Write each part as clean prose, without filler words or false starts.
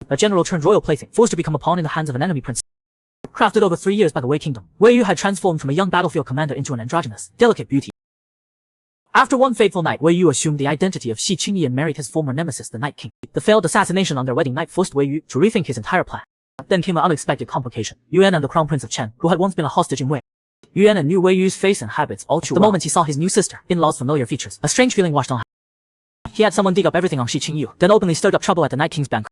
A general turned royal plaything, forced to become a pawn in the hands of an enemy prince. Crafted over 3 years by the Wei Kingdom, Wei Yu had transformed from a young battlefield commander into an androgynous, delicate beauty. After one fateful night, Wei Yu assumed the identity of Xi Qingyi and married his former nemesis, the Night King. The failed assassination on their wedding night forced Wei Yu to rethink his entire plan. Then came an unexpected complication. Yuan and the crown prince of Chen, who had once been a hostage in Wei. Yuan knew Wei Yu's face and habits all too well. The moment he saw his new sister-in-law's familiar features, a strange feeling washed on him. He had someone dig up everything on Xi Qingyi, then openly stirred up trouble at the Night King's banquet.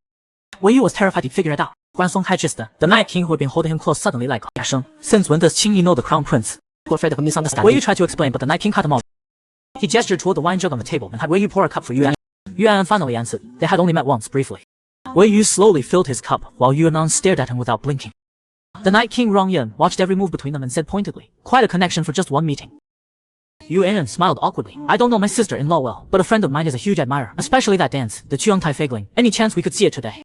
Wei Yu was terrified he'd figure it out. The Night King, who had been holding him close, suddenly let go. Since when does Qingyi know the crown prince? Afraid of a misunderstanding. Wei Yu tried to explain, but the Night King cut him off. He gestured toward the wine jug on the table and had Wei Yu pour a cup for Yuan. Yuan finally answered. They had only met once, briefly. Wei Yu slowly filled his cup, while Yuan stared at him without blinking. The Night King Rong Yan watched every move between them and said pointedly, quite a connection for just one meeting. Yuan smiled awkwardly. I don't know my sister-in-law well, but a friend of mine is a huge admirer, especially that dance, the Qiangtai Feigling. Any chance we could see it today?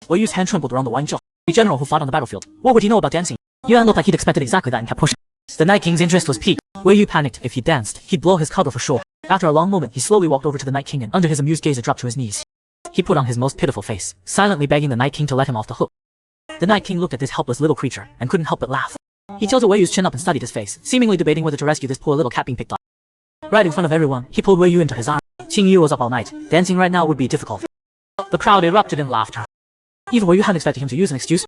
Wei Yu's hand trembled around the wine jug. The general who fought on the battlefield. What would he know about dancing? Yuan looked like he'd expected exactly that and kept pushing. The Night King's interest was piqued. Wei Yu panicked. If he danced, he'd blow his cover for sure. After a long moment, he slowly walked over to the Night King and, under his amused gaze, dropped to his knees. He put on his most pitiful face, silently begging the Night King to let him off the hook. The Night King looked at this helpless little creature and couldn't help but laugh. He tilted Wei Yu's chin up and studied his face, seemingly debating whether to rescue this poor little cat being picked on. Right in front of everyone, he pulled Wei Yu into his arms. Qingyi was up all night. Dancing right now would be difficult. The crowd erupted in laughter. Even Wei Yu hadn't expected him to use an excuse.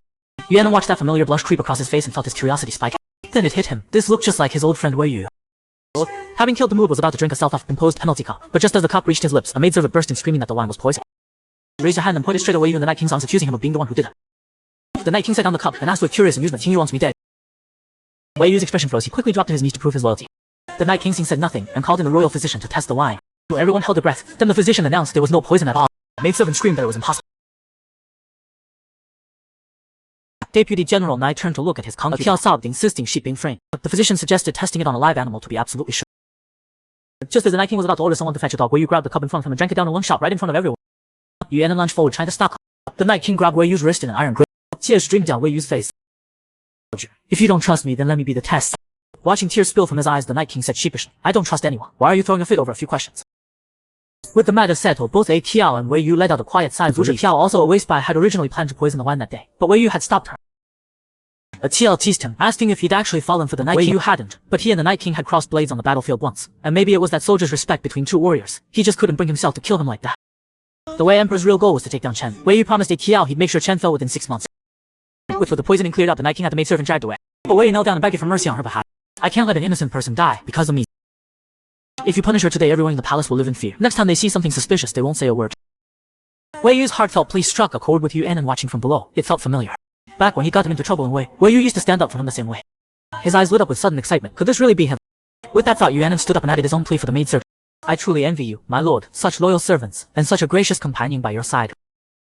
Yuan watched that familiar blush creep across his face and felt his curiosity spike. Then it hit him. This looked just like his old friend Wei Yu. Having killed the mood, was about to drink a self-imposed penalty cup, but just as the cup reached his lips, a maidservant burst in screaming that the wine was poisoned. He raised her hand and pointed straight at Wei Yu in the Night King's arms, accusing him of being the one who did it. The Night King set down the cup and asked with curious amusement, Qingyi wants me dead. Wei Yu's expression froze. He quickly dropped to his knees to prove his loyalty. The Night King said nothing and called in the royal physician to test the wine. Everyone held their breath. Then the physician announced there was no poison at all. The maidservant screamed that it was impossible. Deputy General Nai turned to look at his concubine. Tiao sobbed, insisting she'd been framed. The physician suggested testing it on a live animal to be absolutely sure. Just as the Night King was about to order someone to fetch a dog, Wei Yu grabbed the cup in front of him and drank it down in one shot right in front of everyone. Yuan lunged forward, trying to stop. The Night King grabbed Wei Yu's wrist in an iron grip. Tears streamed down Wei Yu's face. If you don't trust me, then let me be the test. Watching tears spill from his eyes, the Night King said sheepishly, I don't trust anyone. Why are you throwing a fit over a few questions? With the matter settled, both A. Tiao and Wei Yu let out a quiet sigh of relief. Tiao, also a waste spy, had originally planned to poison the wine that day, but Wei Yu had stopped her. A Tiao teased him, asking if he'd actually fallen for the Night King. Wei Yu hadn't, but he and the Night King had crossed blades on the battlefield once, and maybe it was that soldier's respect between two warriors. He just couldn't bring himself to kill him like that. The Wei Emperor's real goal was to take down Chen. Wei Yu promised A. Tiao he'd make sure Chen fell within 6 months. With the poisoning cleared up, the Night King had the maidservant dragged away. But Wei Yu knelt down and begged for mercy on her behalf. I can't let an innocent person die because of me. If you punish her today, everyone in the palace will live in fear. Next time they see something suspicious, they won't say a word. Wei Yu's heartfelt plea struck a chord with Yuan, and watching from below, it felt familiar. Back when he got him into trouble in Wei Yu used to stand up for him the same way. His eyes lit up with sudden excitement. Could this really be him? With that thought, Yuan stood up and added his own plea for the maidservant. I truly envy you, my lord, such loyal servants, and such a gracious companion by your side.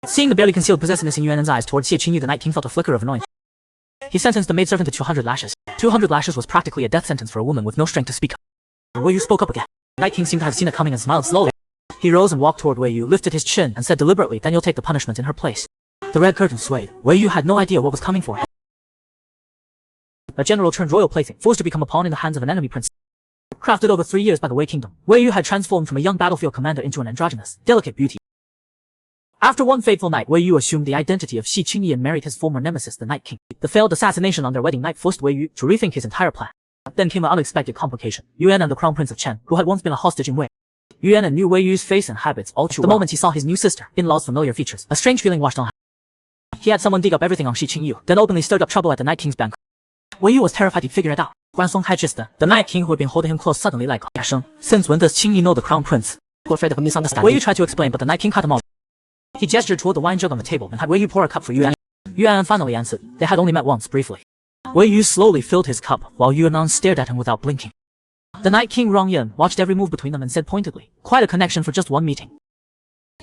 Seeing the barely concealed possessiveness in Yuan's eyes towards Xi Qingyi, the Night King felt a flicker of annoyance. He sentenced the maidservant to 200 lashes. 200 lashes was practically a death sentence for a woman with no strength to speak up. Wei Yu spoke up again. The Night King seemed to have seen it coming and smiled slowly. He rose and walked toward Wei Yu, lifted his chin, and said deliberately, then you'll take the punishment in her place. The red curtain swayed. Wei Yu had no idea what was coming for him. A general turned royal plaything, forced to become a pawn in the hands of an enemy prince. Crafted over 3 years by the Wei Kingdom, Wei Yu had transformed from a young battlefield commander into an androgynous, delicate beauty. After one fateful night, Wei Yu assumed the identity of Xi Qingyi and married his former nemesis, the Night King. The failed assassination on their wedding night forced Wei Yu to rethink his entire plan. Then came an unexpected complication. Yuan and the crown prince of Chen, who had once been a hostage in Wei. Yuan knew Wei Yu's face and habits all too well. The moment he saw his new sister-in-law's familiar features, a strange feeling washed on him. He had someone dig up everything on Xi Qingyi, then openly stirred up trouble at the Night King's banquet. Wei Yu was terrified he'd figure it out. The Night King, who had been holding him close, suddenly let go. Since when does Qingyi know the crown prince? Afraid of a misunderstanding. Wei Yu tried to explain, but the Night King cut him off. He gestured toward the wine jug on the table and had Wei Yu pour a cup for Yuan. Yuan finally answered. They had only met once, briefly. Wei Yu slowly filled his cup, while Yuan stared at him without blinking. The Night King Rong Yan watched every move between them and said pointedly, quite a connection for just one meeting.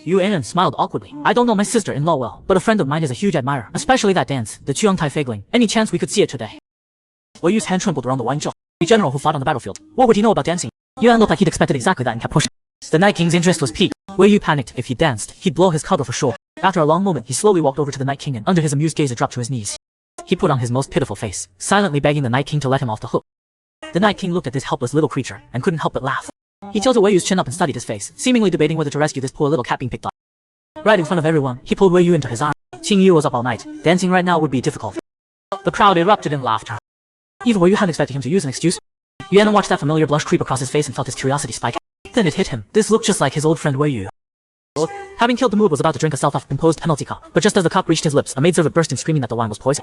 Yuan smiled awkwardly. I don't know my sister-in-law well, but a friend of mine is a huge admirer, especially that dance, the Qiangtai Feigling. Any chance we could see it today? Wei Yu's hand trembled around the wine jug. The general who fought on the battlefield. What would he know about dancing? Yuan looked like he'd expected exactly that and kept pushing. The Night King's interest was piqued. Wei Yu panicked. If he danced, he'd blow his cover for sure. After a long moment, he slowly walked over to the Night King and, under his amused gaze, dropped to his knees. He put on his most pitiful face, silently begging the Night King to let him off the hook. The Night King looked at this helpless little creature and couldn't help but laugh. He tilted Wei Yu's chin up and studied his face, seemingly debating whether to rescue this poor little cat being picked on. Right in front of everyone, he pulled Wei Yu into his arms. Qing Yu was up all night. Dancing right now would be difficult. The crowd erupted in laughter. Even Wei Yu hadn't expected him to use an excuse. Yuan watched that familiar blush creep across his face and felt his curiosity spike. Then it hit him. This looked just like his old friend Wei Yu. Having killed the mood was about to drink a self-imposed penalty cup, but just as the cup reached his lips, a maidservant burst in screaming that the wine was poison.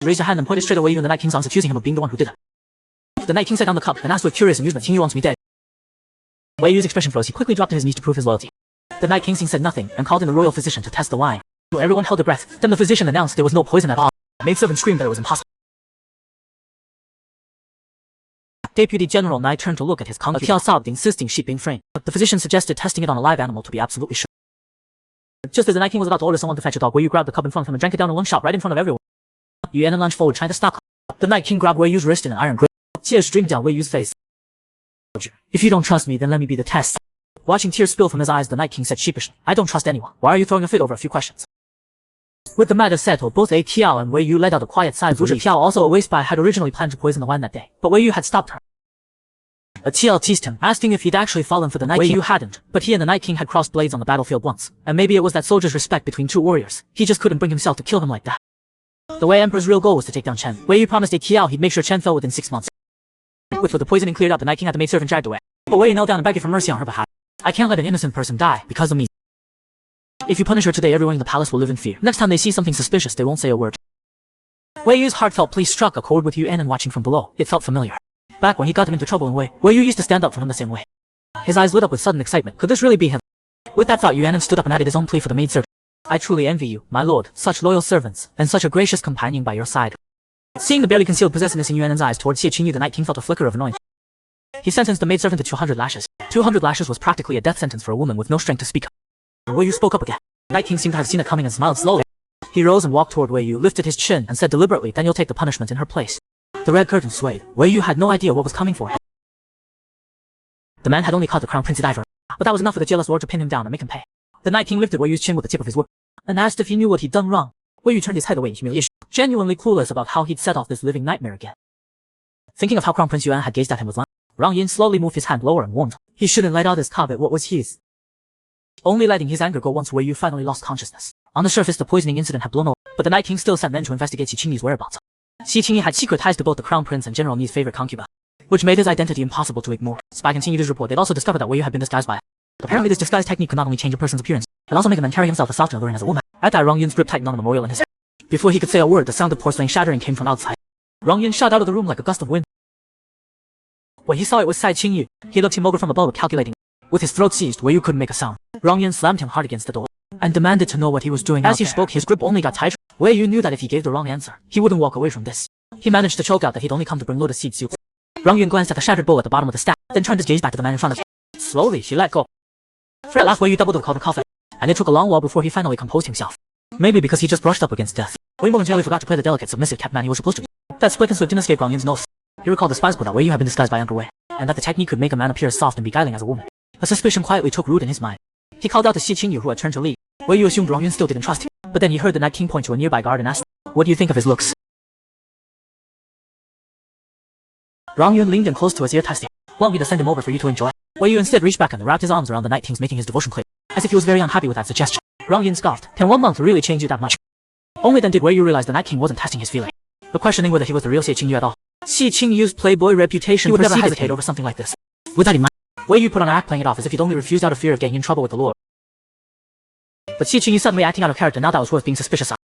He raised a hand and pointed straight at Wei Yu in the Night King's arms, accusing him of being the one who did it. The Night King set down the cup and asked with curious amusement, "Qing Yu wants me dead." Wei Yu's expression froze. He quickly dropped to his knees to prove his loyalty. The Night King said nothing and called in the royal physician to test the wine. Everyone held their breath. Then the physician announced there was no poison at all. The maidservant screamed that it was impossible. Deputy General Nai turned to look at his concubine. Qiao sobbed, insisting sheep being framed. The physician suggested testing it on a live animal to be absolutely sure. Just as the Night King was about to order someone to fetch a dog, Wei Yu grabbed the cup in front of him and drank it down in one shot right in front of everyone. Yuan lunged forward, trying to stop. The Night King grabbed Wei Yu's wrist in an iron grip. Tears streamed down Wei Yu's face. "If you don't trust me, then let me be the test." Watching tears spill from his eyes, the Night King said sheepishly, "I don't trust anyone. Why are you throwing a fit over a few questions?" With the matter settled, both Qiao and Wei Yu let out a quiet sigh of relief. Qiao, also a waste spy, had originally planned to poison the wine that day, but Wei Yu had stopped her. Qiao teased him, asking if he'd actually fallen for the Night King. Wei Yu hadn't, but he and the Night King had crossed blades on the battlefield once, and maybe it was that soldier's respect between two warriors. He just couldn't bring himself to kill him like that. The Wei Emperor's real goal was to take down Chen. Wei Yu promised Qiao he'd make sure Chen fell within 6 months. With the poisoning cleared up, the Night King had the maidservant dragged away. But Wei Yu knelt down and begged for mercy on her behalf. "I can't let an innocent person die because of me. If you punish her today, everyone in the palace will live in fear. Next time they see something suspicious, they won't say a word." Wei Yu's heartfelt plea struck a chord with Yuan, and watching from below, it felt familiar. Back when he got him into trouble in Wei Yu used to stand up for him the same way. His eyes lit up with sudden excitement. Could this really be him? With that thought, Yuan stood up and added his own plea for the maidservant. "I truly envy you, my lord, such loyal servants, and such a gracious companion by your side." Seeing the barely concealed possessiveness in Yuan's eyes towards Qing Yu, the Night King felt a flicker of annoyance. He sentenced the maidservant to 200 lashes. 200 lashes was practically a death sentence for a woman with no strength to speak up. Wei Yu spoke up again. The Night King seemed to have seen it coming and smiled slowly. He rose and walked toward Wei Yu, lifted his chin, and said deliberately, "Then you'll take the punishment in her place." The red curtain swayed. Wei Yu had no idea what was coming for him. The man had only caught the crown prince diver, but that was enough for the jealous lord to pin him down and make him pay. The Night King lifted Wei Yu's chin with the tip of his whip, and asked if he knew what he'd done wrong. Wei Yu turned his head away in humiliation, genuinely clueless about how he'd set off this living nightmare again. Thinking of how Crown Prince Yuan had gazed at him with wonder, Rang Yin slowly moved his hand lower and warned, he shouldn't let out his cup at what was his. Only letting his anger go once Wei Yu finally lost consciousness. On the surface, the poisoning incident had blown over, but the Night King still sent men to investigate Qi Qingyu's whereabouts. Qi Qingyu had secret ties to both the Crown Prince and General Ni's favorite concubine, which made his identity impossible to ignore. Spy continued his report. They'd also discovered that Wei Yu had been disguised by. Apparently, this disguise technique could not only change a person's appearance, but also make a man carry himself as soft and alluring as a woman. At that, Rang Yin's grip tightened on the memorial in his hand. Before he could say a word, the sound of porcelain shattering came from outside. Rang Yin shot out of the room like a gust of wind. When he saw it was Cai Qingyu, he looked him over from above, calculating. With his throat seized, Wei Yu couldn't make a sound. Rang Yin slammed him hard against the door and demanded to know what he was doing. As he spoke, his grip only got tighter. Wei Yu knew that if he gave the wrong answer, he wouldn't walk away from this. He managed to choke out that he'd only come to bring lotus seed soup. Rang Yin glanced at the shattered bowl at the bottom of the stack, then turned his gaze back to the man in front of him. Slowly, she let go. For at last, Wei Yu doubled the call to coffin, and it took a long while before he finally composed himself. Maybe because he just brushed up against death, Wei momentarily forgot to play the delicate, submissive kept man he was supposed to be. That split and slip didn't escape Rang Yin's nose. He recalled the spies that Wei Yu had been disguised by Emperor Wei, and that the technique could make a man appear as soft and beguiling as a woman. A suspicion quietly took root in his mind. He called out to Qi Qingyu, who had turned to leave. Wei Yu assumed Rang Yun still didn't trust him, but then he heard the Night King point to a nearby guard and asked, "What do you think of his looks?" Rang Yun leaned in close to his ear, testing. "Want me to send him over for you to enjoy?" Wei Yu instead reached back and wrapped his arms around the Night King's, making his devotion clear, as if he was very unhappy with that suggestion. Rang Yun scoffed. "Can 1 month really change you that much?" Only then did Wei Yu realize the Night King wasn't testing his feeling, but questioning whether he was the real Qi Qingyu at all. Qi Qingyu's playboy reputation would never hesitate over something like this. With that in mind, Wei Yu put on an act, playing it off as if he'd only refused out of fear of getting in trouble with the lord. But Qi Qingyu suddenly acting out of character, now that was worth being suspicious of.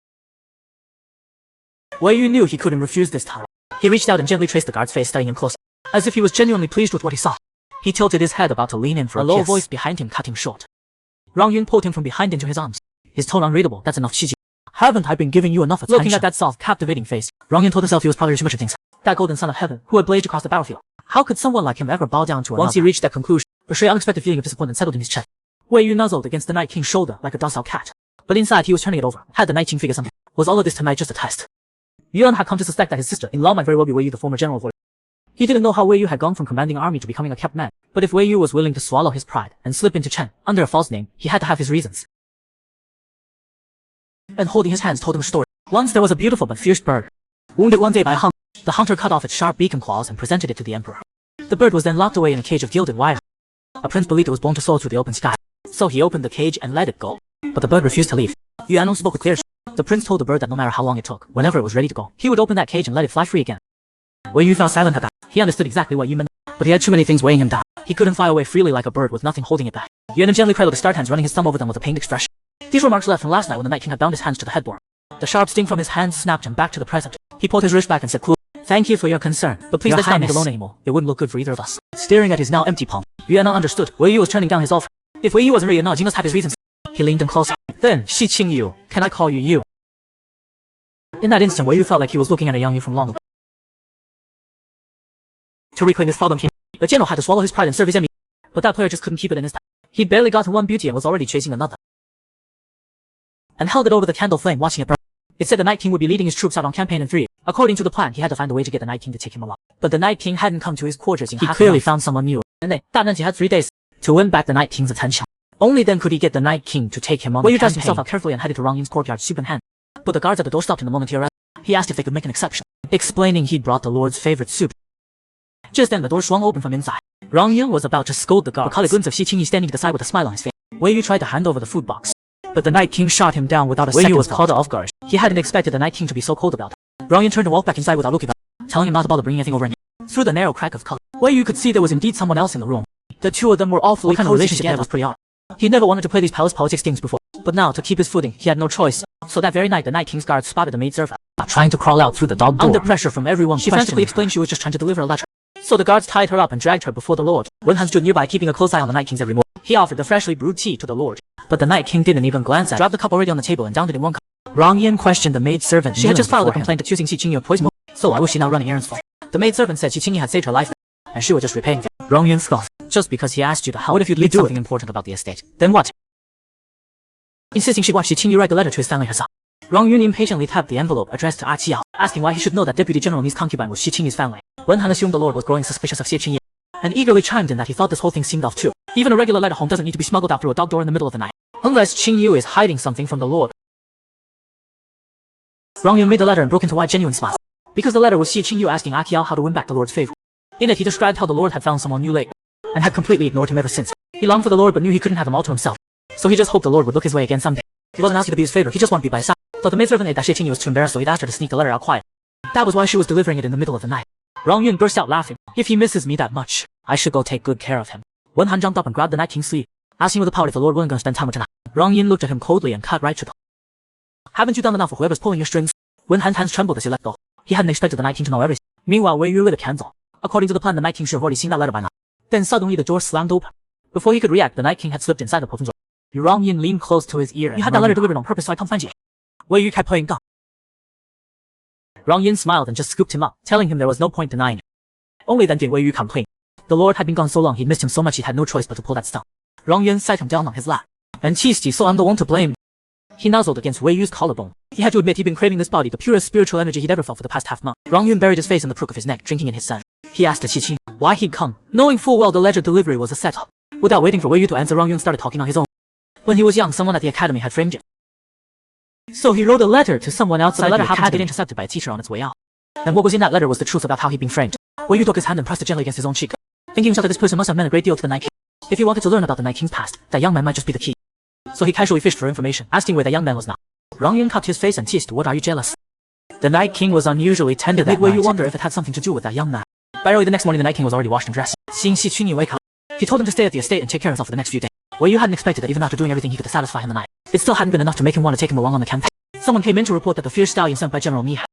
Wei Yu knew he couldn't refuse this time. He reached out and gently traced the guard's face, studying him close, as if he was genuinely pleased with what he saw. He tilted his head, about to lean in for a low voice behind him cut him short. Rang Yun pulled him from behind into his arms, his tone unreadable. "That's enough, Qi Qingyu. Haven't I been giving you enough attention?" Looking at that soft, captivating face, Rang Yun told himself he was probably too much of things. That golden son of heaven, who had blazed across the battlefield. How could someone like him ever bow down to another? Once he reached that conclusion, a stray unexpected feeling of disappointment settled in his chest. Wei Yu nuzzled against the Night King's shoulder like a docile cat, but inside he was turning it over. Had the Night King figured something? Was all of this tonight just a test? Yuan had come to suspect that his sister-in-law might very well be Wei Yu, the former general of Wei. He didn't know how Wei Yu had gone from commanding an army to becoming a kept man, but if Wei Yu was willing to swallow his pride and slip into Chen under a false name, he had to have his reasons. And holding his hands told him a story. Once there was a beautiful but fierce bird, wounded one day by hunger. The hunter cut off its sharp beak and claws and presented it to the emperor. The bird was then locked away in a cage of gilded wire. A prince believed it was born to soar through the open sky, so he opened the cage and let it go. But the bird refused to leave. Yuan spoke with clear. The prince told the bird that no matter how long it took, whenever it was ready to go, he would open that cage and let it fly free again. Wei Yu fell silent at that. He understood exactly what Yu meant, but he had too many things weighing him down. He couldn't fly away freely like a bird with nothing holding it back. Yuan gently cradled his starred hands, running his thumb over them with a pained expression. These were marks left from last night when the Night King had bound his hands to the headboard. The sharp sting from his hands snapped him back to the present. He pulled his wrist back and said coolly, "Thank you for your concern, but please let's not make alone anymore. It wouldn't look good for either of us." Staring at his now empty palm, Yuan understood Wei Yu was turning down his offer. If Wei Yu wasn't really a nudge, he must have his reasons. He leaned in closer. "Then, Xi Qingyu, can I call you Yu?" In that instant, Wei Yu felt like he was looking at a young Yu from long ago. To reclaim his problem, the general had to swallow his pride and serve his enemy. But that player just couldn't keep it in his time. He'd barely gotten one beauty and was already chasing another. And held it over the candle flame, watching it burn. It said the Night King would be leading his troops out on campaign in 3. According to the plan, he had to find a way to get the Night King to take him along. But the Night King hadn't come to his quarters in half. He clearly found someone new. And that meant he had 3 days to win back the Night King's attention. Only then could he get the Night King to take him on. Wei Yu dressed himself out carefully and headed to Rong Yin's courtyard, soup in hand. But the guards at the door stopped him the moment he arrived. He asked if they could make an exception, explaining he'd brought the Lord's favorite soup. Just then the door swung open from inside. Rong Yin was about to scold the guard, but caught a glimpse of Xi Qingyi standing to the side with a smile on his face. Wei Yu tried to hand over the food box, but the Night King shot him down without a second thought. Wei Yu was caught off guard. He hadn't expected the Night King to be so cold about it. Rong Yin turned and walked back inside without looking up, telling him not to bother bringing anything over in. Through the narrow crack of color, Wei Yu could see there was indeed someone else in the room. The two of them were awfully kind of relationship that was pretty odd. He never wanted to play these palace politics games before, but now to keep his footing, he had no choice. So that very night, the Night King's guards spotted the maidservant trying to crawl out through the dog door. Under pressure from everyone, she frantically explained she was just trying to deliver a letter. So the guards tied her up and dragged her before the Lord. Wen Han stood nearby, keeping a close eye on the Night King's every move. He offered the freshly brewed tea to the Lord, but the Night King didn't even glance at it. Dropped the cup already on the table and downed it in one cup. Rong Yin questioned the maidservant. She had just filed a complaint accusing Xi Qingyi of poisoning, so why was she now running errands for? The maidservant said Xi Qingyi had saved her life, and she was just repaying it. Rong Yin scoffed. Just because he asked you to help, what if you'd leave something important about the estate? Then what? Insisting she watch Xi Qingyi write the letter to his family herself. Rong Yun impatiently tapped the envelope addressed to Qiao, asking why he should know that Deputy General Mi's concubine was Xi Qingyi's family. Wen Han assumed the Lord was growing suspicious of Xi Qingyi, and eagerly chimed in that he thought this whole thing seemed off too. Even a regular letter home doesn't need to be smuggled out through a dog door in the middle of the night, unless Qingyu is hiding something from the Lord. Rong Yun made the letter and broke into wide genuine smiles, because the letter was Xi Qingyu asking Qiao how to win back the Lord's favor. In it he described how the Lord had found someone new late, and had completely ignored him ever since. He longed for the Lord but knew he couldn't have him all to himself, so he just hoped the Lord would look his way again someday. He wasn't asking to be his favorite, he just wanted to be by his side. But the maidservant ate that Xi Qingyi was too embarrassed, so he'd asked her to sneak the letter out quiet. That was why she was delivering it in the middle of the night. Rong Yun burst out laughing. If he misses me that much, I should go take good care of him. Wen Han jumped up and grabbed the Night King's sleeve, asking with a pout if the Lord wasn't gonna spend time with tonight. Rong Yin looked at him coldly and cut right to the Haven't you done enough for whoever's pulling your strings? Wen Han's hands trembled as he let go. He hadn't expected the Night King to know everything. Meanwhile, Wei Yu lit a candle. According to the plan, the Night King should have already seen that letter by now. Then suddenly the door slammed open. Before he could react, the Night King had slipped inside the Potong door. Rong Yin leaned close to his ear. You had that letter delivered on purpose so I come find you. Wei Yu kept playing dumb. Rong Yin smiled and just scooped him up, telling him there was no point denying it. Only then did Wei Yu complain. The Lord had been gone so long he'd missed him so much he'd had no choice but to pull that stunt. Rong Yin sat him down on his lap and teased, so I'm the one to blame. He nuzzled against Wei Yu's collarbone. He had to admit he'd been craving this body, the purest spiritual energy he'd ever felt for the past half month. Rong Yun buried his face in the crook of his neck, drinking in his sand. He asked Xi Qingyi why he'd come, knowing full well the ledger delivery was a setup. Without waiting for Wei Yu to answer, Rong Yun started talking on his own. When he was young, someone at the academy had framed him. So he wrote a letter to someone outside the letter happened to get intercepted by a teacher on its way out. And what was in that letter was the truth about how he'd been framed. Wei Yu took his hand and pressed it gently against his own cheek, thinking himself that this person must have meant a great deal to the Night King. If he wanted to learn about the Night King's past, that young man might just be the key. So he casually fished for information, asking where the young man was now. Rong Yin cupped his face and teased, what are you jealous? The Night King was unusually tender that night. It made Wei Yu wonder if it had something to do with that young man. By early the next morning, the Night King was already washed and dressed. Seeing Xi Qingyi wake up, he told him to stay at the estate and take care of himself for the next few days. Wei Yu hadn't expected that even after doing everything he could to satisfy him the night, it still hadn't been enough to make him want to take him along on the campaign. Someone came in to report that the fierce stallion sent by General Mi had.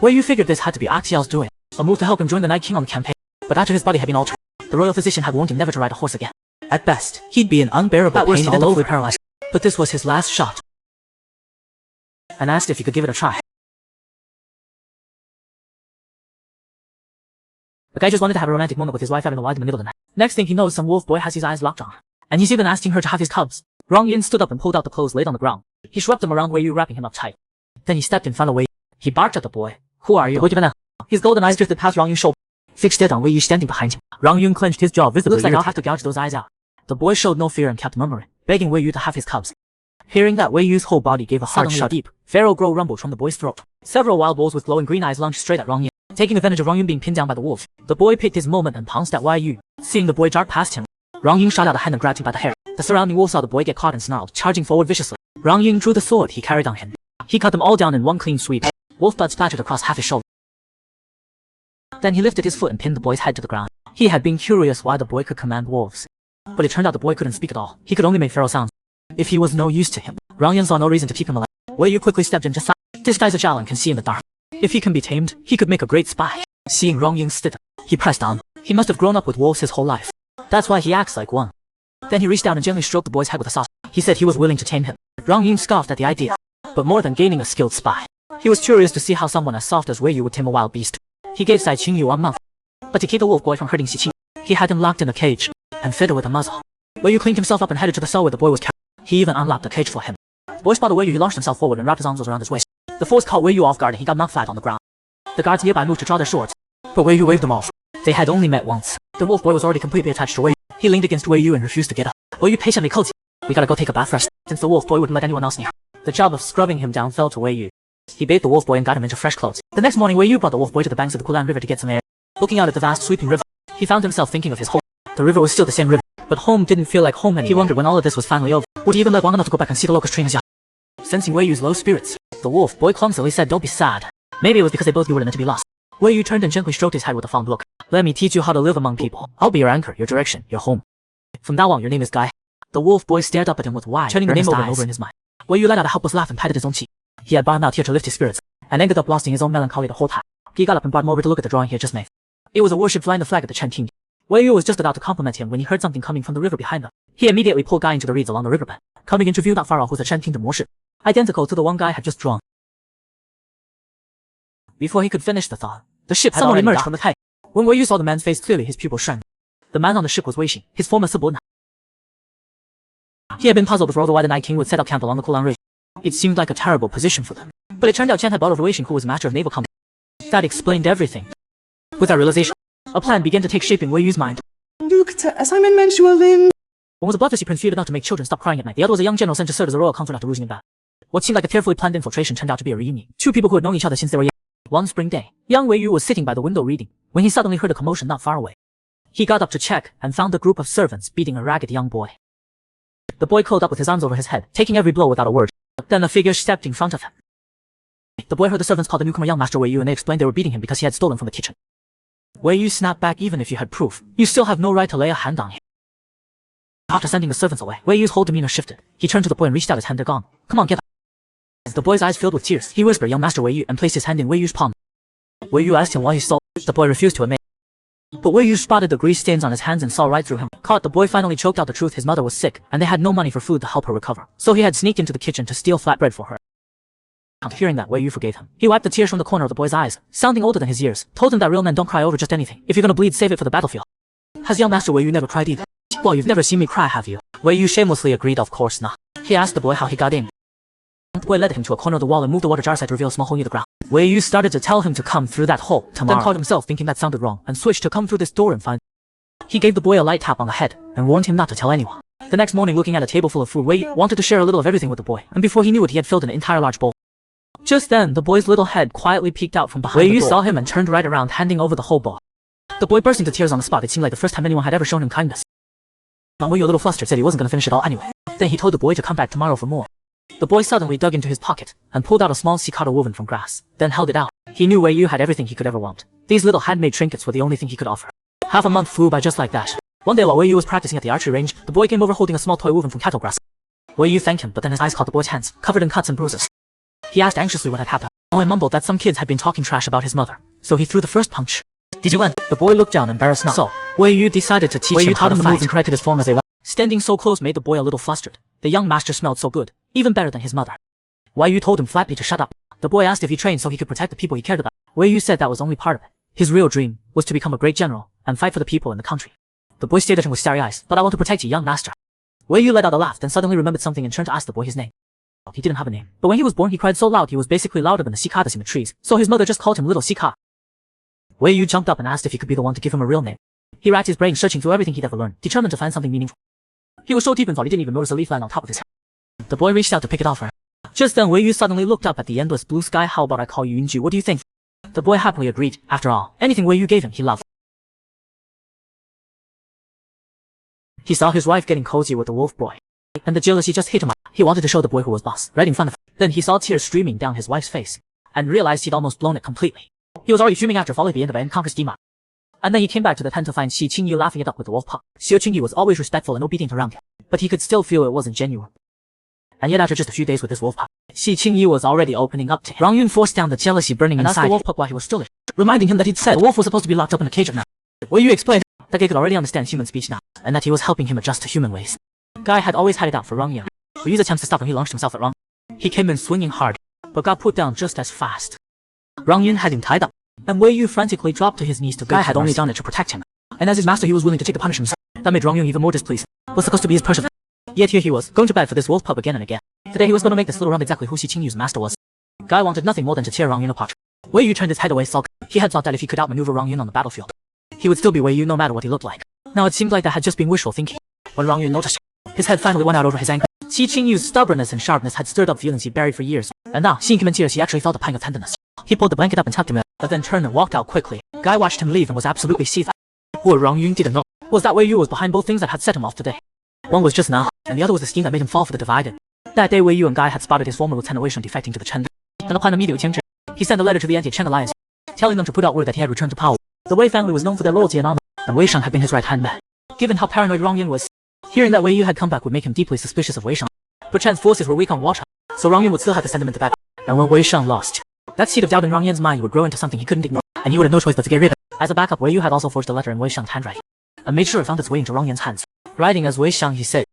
Wei Yu figured this had to be Xiao's doing, a move to help him join the Night King on the campaign. But after his body had been altered, the royal physician had warned him never to ride a horse again. At best, he'd be in unbearable pain and fully paralyzed. But this was his last shot, and asked if he could give it a try. The guy just wanted to have a romantic moment with his wife out in the wild in the middle of the night. Next thing he knows, some wolf boy has his eyes locked on her, and he's even asking her to have his cubs. Rong Yin stood up and pulled out the clothes laid on the ground. He swept them around Wei Yu, wrapping him up tight. Then he stepped in front of Wei Yu. He barked at the boy. Who are you? His golden eyes drifted past Rong Yun's shoulder, fixed dead on Wei Yu standing behind him. Rong Yun clenched his jaw visibly. Looks like I'll have to gouge those eyes out. The boy showed no fear and kept murmuring, begging Wei Yu to have his cubs. Hearing that, Wei Yu's whole body gave a hard shot. Deep, feral growl rumbled from the boy's throat. Several wild bulls with glowing green eyes lunged straight at Rong Yin. Taking advantage of Rong Yun being pinned down by the wolf, the boy picked his moment and pounced at Wei Yu. Seeing the boy dart past him, Rong Yin shot out a hand and grabbed him by the hair. The surrounding wolves saw the boy get caught and snarled, charging forward viciously. Rang Ying drew the sword he carried on him. He cut them all down in one clean sweep. Wolf blood splattered across half his shoulder. Then he lifted his foot and pinned the boy's head to the ground. He had been curious why the boy could command wolves. But it turned out the boy couldn't speak at all. He could only make feral sounds. If he was no use to him, Rang Ying saw no reason to keep him alive. Wei Yu quickly stepped in just side. This guy's a Zhao and can see in the dark. If he can be tamed, he could make a great spy. Seeing Rang Ying stood up, he pressed on. He must have grown up with wolves his whole life. That's why he acts like one. Then he reached down and gently stroked the boy's head with a saucer. He said he was willing to tame him. Rang Ying scoffed at the idea. But more than gaining a skilled spy, he was curious to see how someone as soft as Wei Yu would tame a wild beast. He gave Sai Qingyu 1 month. But to keep the wolf boy from hurting Xi Qing, he had him locked in a cage and fitted with a muzzle. Wei Yu cleaned himself up and headed to the cell where the boy was kept. He even unlocked the cage for him. The boy spotted Wei Yu. He launched himself forward and wrapped his arms around his waist. The force caught Wei Yu off guard and he got knocked flat on the ground. The guards nearby moved to draw their swords, but Wei Yu waved them off. They had only met once. The wolf boy was already completely attached to Wei Yu. He leaned against Wei Yu and refused to get up. Wei Yu patiently called, "We gotta go take a bath first," since the wolf boy wouldn't let anyone else near. The job of scrubbing him down fell to Wei Yu. He bathed the wolf boy and got him into fresh clothes. The next morning, Wei Yu brought the wolf boy to the banks of the Kulan River to get some air. Looking out at the vast sweeping river, he found himself thinking of his home. The river was still the same river, but home didn't feel like home anymore. He wondered when all of this was finally over, would he even live long enough to go back and see the locust train his yacht? Sensing Wei Yu's low spirits, the wolf boy clumsily said, "Don't be sad." Maybe it was because they both knew were meant to be lost. Wei Yu turned and gently stroked his head with a fond look. "Let me teach you how to live among people. I'll be your anchor, your direction, your home. From now on, your name is Guy." The wolf boy stared up at him with wide, turning the name over and over in his mind. Wei Yu let out a helpless laugh and patted his own cheek. He had brought him out here to lift his spirits, and ended up lost in his own melancholy the whole time. He got up and brought him over to look at the drawing he had just made. It was a warship flying the flag of the Chen Ting. Wei Yu was just about to compliment him when he heard something coming from the river behind them. He immediately pulled Guy into the reeds along the riverbank. Coming into view not far off was a Chen Ting warship, identical to the one Guy had just drawn. Before he could finish the thought, the ship had already emerged from the kite. When Wei Yu saw the man's face clearly, his pupils shrank. The man on the ship was Wei Xing, his former subordinate. He had been puzzled before why the Night King would set up camp along the Kulan Ridge. It seemed like a terrible position for them. But it turned out Chen had brought over Wei Xing, who was master of naval combat. That explained everything. With that realization, a plan began to take shape in Wei Yu's mind. One was a bloodthirsty prince feared enough to make children stop crying at night. The other was a young general sent to serve as a royal comfort after losing in battle. What seemed like a carefully planned infiltration turned out to be a reunion. Two people who had known each other since they were young. One spring day, young Wei Yu was sitting by the window reading, when he suddenly heard a commotion not far away. He got up to check, and found a group of servants beating a ragged young boy. The boy curled up with his arms over his head, taking every blow without a word. Then a figure stepped in front of him. The boy heard the servants call the newcomer young master Wei Yu, and they explained they were beating him because he had stolen from the kitchen. Wei Yu snapped back. "Even if you had proof, you still have no right to lay a hand on him." After sending the servants away, Wei Yu's whole demeanor shifted. He turned to the boy and reached out his hand. "They're gone. Come on, get up." As the boy's eyes filled with tears, he whispered, "Young master Wei Yu," and placed his hand in Wei Yu's palm. Wei Yu asked him why he stole. The boy refused to admit. But Wei Yu spotted the grease stains on his hands and saw right through him. Caught, the boy finally choked out the truth. His mother was sick, and they had no money for food to help her recover. So he had sneaked into the kitchen to steal flatbread for her. Hearing that, Wei Yu forgave him. He wiped the tears from the corner of the boy's eyes, sounding older than his years, told him that real men don't cry over just anything. If you're gonna bleed, save it for the battlefield. Has young master Wei Yu never cried either? Well, you've never seen me cry, have you? Wei Yu shamelessly agreed, of course not. He asked the boy how he got in. The boy led him to a corner of the wall and moved the water jar aside to reveal a small hole near the ground. Wei Yu started to tell him to come through that hole tomorrow. Then caught himself thinking that sounded wrong, and switched to come through this door and find. He gave the boy a light tap on the head, and warned him not to tell anyone. The next morning, looking at a table full of food, Wei Yu wanted to share a little of everything with the boy, and before he knew it, he had filled an entire large bowl. Just then, the boy's little head quietly peeked out from behind the door. Wei Yu saw him and turned right around, handing over the whole bowl. The boy burst into tears on the spot. It seemed like the first time anyone had ever shown him kindness. Wei Yu, a little flustered, said he wasn't gonna finish it all anyway. Then he told the boy to come back tomorrow for more. The boy suddenly dug into his pocket, and pulled out a small cicada woven from grass, then held it out. He knew Wei Yu had everything he could ever want. These little handmade trinkets were the only thing he could offer. Half a month flew by just like that. One day while Wei Yu was practicing at the archery range, the boy came over holding a small toy woven from cattle grass. Wei Yu thanked him, but then his eyes caught the boy's hands, covered in cuts and bruises. He asked anxiously what had happened. The boy mumbled that some kids had been talking trash about his mother, so he threw the first punch. "Did you win?" The boy looked down, embarrassed not. So, Wei Yu decided to teach him how to move and corrected his form as they went. Standing so close made the boy a little flustered. The young master smelled so good, even better than his mother. Wei Yu told him flatly to shut up. The boy asked if he trained so he could protect the people he cared about. Wei Yu said that was only part of it. His real dream was to become a great general and fight for the people in the country. The boy stared at him with starry eyes. "But I want to protect you, young master." Wei Yu let out a laugh, then suddenly remembered something and turned to ask the boy his name. He didn't have a name, but when he was born he cried so loud he was basically louder than the cicadas in the trees, so his mother just called him Little Cicada. Wei Yu jumped up and asked if he could be the one to give him a real name. He racked his brain searching through everything he'd ever learned, determined to find something meaningful. He was so deep in thought he didn't even notice a leaf lying on top of his head. The boy reached out to pick it off for him. Just then Wei Yu suddenly looked up at the endless blue sky. "How about I call you Yunju? What do you think?" The boy happily agreed. After all, anything Wei Yu gave him he loved. He saw his wife getting cozy with the wolf boy. and the jealousy just hit him. He wanted to show the boy who was boss, right in front of him. Then he saw tears streaming down his wife's face, and realized he'd almost blown it completely. He was already fuming after falling at the end of an encounter schema. And then he came back to the tent to find Xi Qingyu laughing it up with the wolf pup. Xi Qingyu was always respectful and obedient around him, but he could still feel it wasn't genuine. And yet after just a few days with this wolf pup, Xi Qingyu was already opening up to him. Rong Yun forced down the jealousy burning inside. And asked the wolf pup why he was still reminding him that he'd said the wolf was supposed to be locked up in a cage now. Wei Yu explained that he could already understand human speech now, and that he was helping him adjust to human ways. Guy had always had it out for Rong Yun. Wei Yu's attempts to stop him, he launched himself at Rong. He came in swinging hard, but got put down just as fast. Rong Yun had him tied up, and Wei Yu frantically dropped to his knees to Guy had only done it to protect him. And as his master he was willing to take the punishment. That made Rong Yun even more displeased. Was supposed to be his person. Yet here he was, going to bed for this wolf pup again and again. Today he was going to make this little round exactly who Xi Qingyu's master was. Guy wanted nothing more than to tear Rong Yun apart. Wei Yu turned his head away sulking. He had thought that if he could outmaneuver Rong Yun on the battlefield, he would still be Wei Yu no matter what he looked like. Now it seemed like that had just been wishful thinking. When Rong Yun noticed, his head finally went out over his ankle. Xi Qingyu's stubbornness and sharpness had stirred up feelings he buried for years. And now, seeing him in tears, he actually felt a pang of tenderness. He pulled the blanket up and tucked him in, but then turned and walked out quickly. Guy watched him leave and was absolutely seethed. What Rong Yun didn't know was that Wei Yu was behind both things that had set him off today. One was just now, and the other was the scheme that made him fall for the divided. That day Wei Yu and Guy had spotted his former Lieutenant Wei Sheng defecting to the Chen, and the plan immediately changed. He sent a letter to the anti-Chen alliance, telling them to put out word that he had returned to power. The Wei family was known for their loyalty and honor, and Wei Sheng had been his right-hand man. Given how paranoid Rong Yun was, hearing that Wei Yu had come back would make him deeply suspicious of Wei Sheng. But Chen's forces were weak on water, so Rong Yun would still have to send him into battle. And when Wei Sheng lost, that seed of doubt in Rong Yun's mind would grow into something he couldn't ignore, and he would have no choice but to get rid of it. As a backup, Wei Yu had also forged a letter in Wei Sheng's handwriting, and made sure it found its way into Rong Yun's hands. Writing as Wei Sheng, he said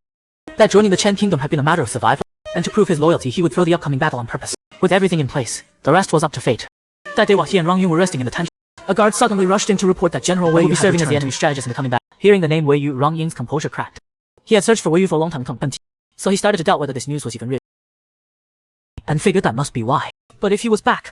that joining the Chen kingdom had been a matter of survival, and to prove his loyalty he would throw the upcoming battle on purpose. With everything in place, the rest was up to fate. That day while he and Rong Yun were resting in the tent, a guard suddenly rushed in to report that General Wei Yu would be serving as the enemy's strategist in the coming battle. Hearing the name Wei Yu, Rong Yun's composure cracked. He had searched for Wei Yu for a long time, so he started to doubt whether this news was even real, and figured that must be why. But if he was back,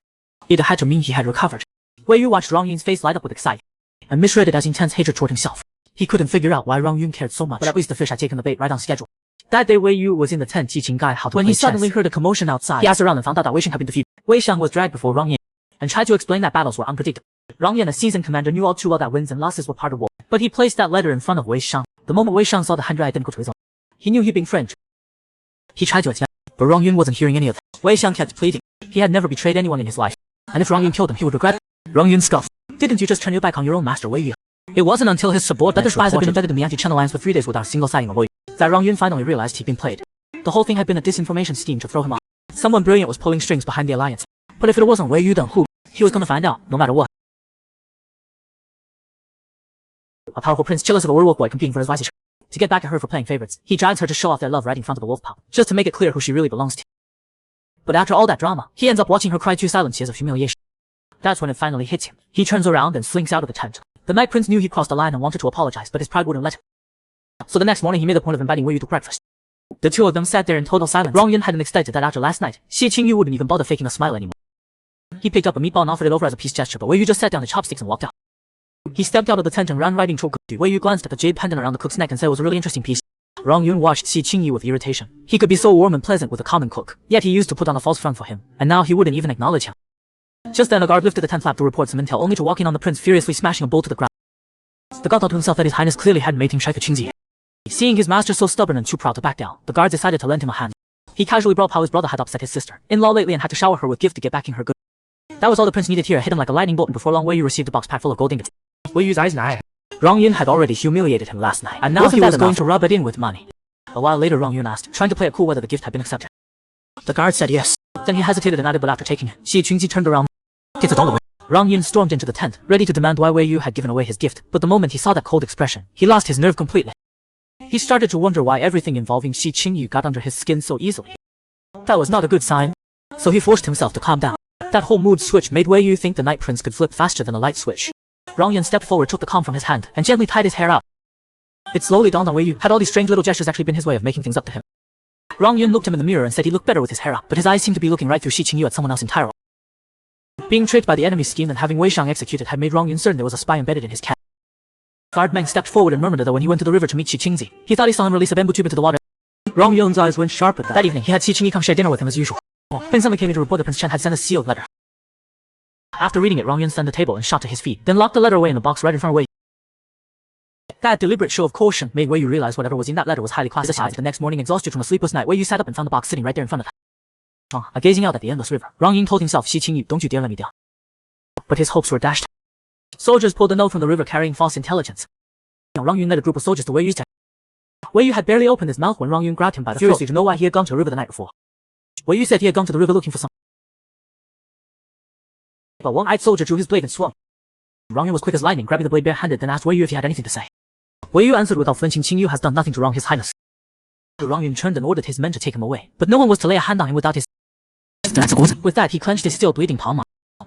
it had to mean he had recovered. Wei Yu watched Rong Yun's face light up with excitement, and misread it as intense hatred toward himself. He couldn't figure out why Rong Yun cared so much, but at least the fish had taken the bait right on schedule. That day Wei Yu was in the tent teaching Guy how to play chess. When he suddenly heard a commotion outside, he asked around and found out that Wei Sheng had been defeated. Wei Sheng was dragged before Rong Yun, and tried to explain that battles were unpredictable. Rong Yun, a seasoned commander, knew all too well that wins and losses were part of war. But he placed that letter in front of Wei Sheng. The moment Wei Sheng saw the handwriting identical to his own, he knew he'd been framed. He tried to explain, but Rong Yun wasn't hearing any of it. Wei Sheng kept pleading. He had never betrayed anyone in his life, and if Rong Yun killed him, he would regret it. Rong Yun scoffed. Didn't you just turn your back on your own master, Wei Yu? It wasn't until his subordinates that the spies had been embedded in the anti-Chen alliance for 3 days without a single sighting of Wei Yu that Rong Yun finally realized he'd been played. The whole thing had been a disinformation scheme to throw him off. Someone brilliant was pulling strings behind the alliance. But if it wasn't Wei Yu, then who? He was gonna find out, no matter what. A powerful prince jealous of a werewolf boy competing for his wife's. To get back at her for playing favorites, he drags her to show off their love right in front of the wolf pup, just to make it clear who she really belongs to. But after all that drama, he ends up watching her cry 2 silent tears of humiliation. That's when it finally hits him. He turns around and slinks out of the tent. The Night Prince knew he'd crossed the line and wanted to apologize, but his pride wouldn't let him. So the next morning he made the point of inviting Wei Yu to breakfast. The two of them sat there in total silence. Rong Yun hadn't expected that after last night, Xi Qingyu wouldn't even bother faking a smile anymore. He picked up a meatball and offered it over as a peace gesture, but Wei Yu just set down the chopsticks and walked out. He stepped out of the tent and ran right into a cook. Wei Yu glanced at the jade pendant around the cook's neck and said it was a really interesting piece. Rong Yun watched Xi Qingyu with irritation. He could be so warm and pleasant with a common cook, yet he used to put on a false front for him, and now he wouldn't even acknowledge him. Just then a guard lifted the tent flap to report some intel, only to walk in on the prince furiously smashing a bowl to the ground. The god thought to himself that his highness clearly hadn't made him strike a Qingzi. Seeing his master so stubborn and too proud to back down, the guard decided to lend him a hand. He casually brought up how his brother had upset his sister-in-law lately and had to shower her with gift to get backing her good. That was all the prince needed here. It hit him like a lightning bolt, and before long Wei Yu received a box packed full of gold ingots. Wei Yu's eyes narrowed. Rong Yun had already humiliated him last night, and now he was going to rub it in with money. A while later Rong Yun asked, trying to play it cool, whether the gift had been accepted. The guard said yes. Then he hesitated and added, but after taking it, Xi Qingzi turned around. Rong Yun stormed into the tent, ready to demand why Wei Yu had given away his gift, but the moment he saw that cold expression, he lost his nerve completely. He started to wonder why everything involving Xi Qingyu got under his skin so easily. That was not a good sign. So he forced himself to calm down. That whole mood switch made Wei Yu think the Night Prince could flip faster than a light switch. Rong Yun stepped forward, took the comb from his hand, and gently tied his hair up. It slowly dawned on Wei Yu, had all these strange little gestures actually been his way of making things up to him? Rong Yun looked him in the mirror and said he looked better with his hair up, but his eyes seemed to be looking right through Xi Qingyu at someone else entirely. Being tricked by the enemy's scheme and having Wei Shang executed had made Rong Yun certain there was a spy embedded in his camp. Guard Meng stepped forward and murmured that when he went to the river to meet Xi Qingzi, he thought he saw him release a bamboo tube into the water. Rong Yun's eyes went sharp at that. That evening, he had Xi Qingyi come share dinner with him as usual. Prince suddenly came in to report that Prince Chen had sent a sealed letter. After reading it, Rong Yun sent the table and shot to his feet, then locked the letter away in a box right in front of Wei. That deliberate show of caution made Wei Yu realize whatever was in that letter was highly classified. The next morning, exhausted from a sleepless night, Wei Yu sat up and found the box sitting right there in front of him. Gazing out at the endless river, Rong Yun told himself, Xi Qingyu, don't you dare let me down. But his hopes were dashed. Soldiers pulled a note from the river carrying false intelligence. Rong Yun led a group of soldiers to Wei Yu's tent. Wei Yu had barely opened his mouth when Rong Yun grabbed him by the throat. Furiously to know why he had gone to the river the night before. Wei Yu said he had gone to the river looking for some. But one-eyed soldier drew his blade and swung. Rong Yun was quick as lightning, grabbing the blade barehanded, then asked Wei Yu if he had anything to say. Wei Yu answered without flinching, Qingyu has done nothing to wrong his highness. Rong Yun turned and ordered his men to take him away, but no one was to lay a hand on him without his. With that, he clenched his still bleeding palm.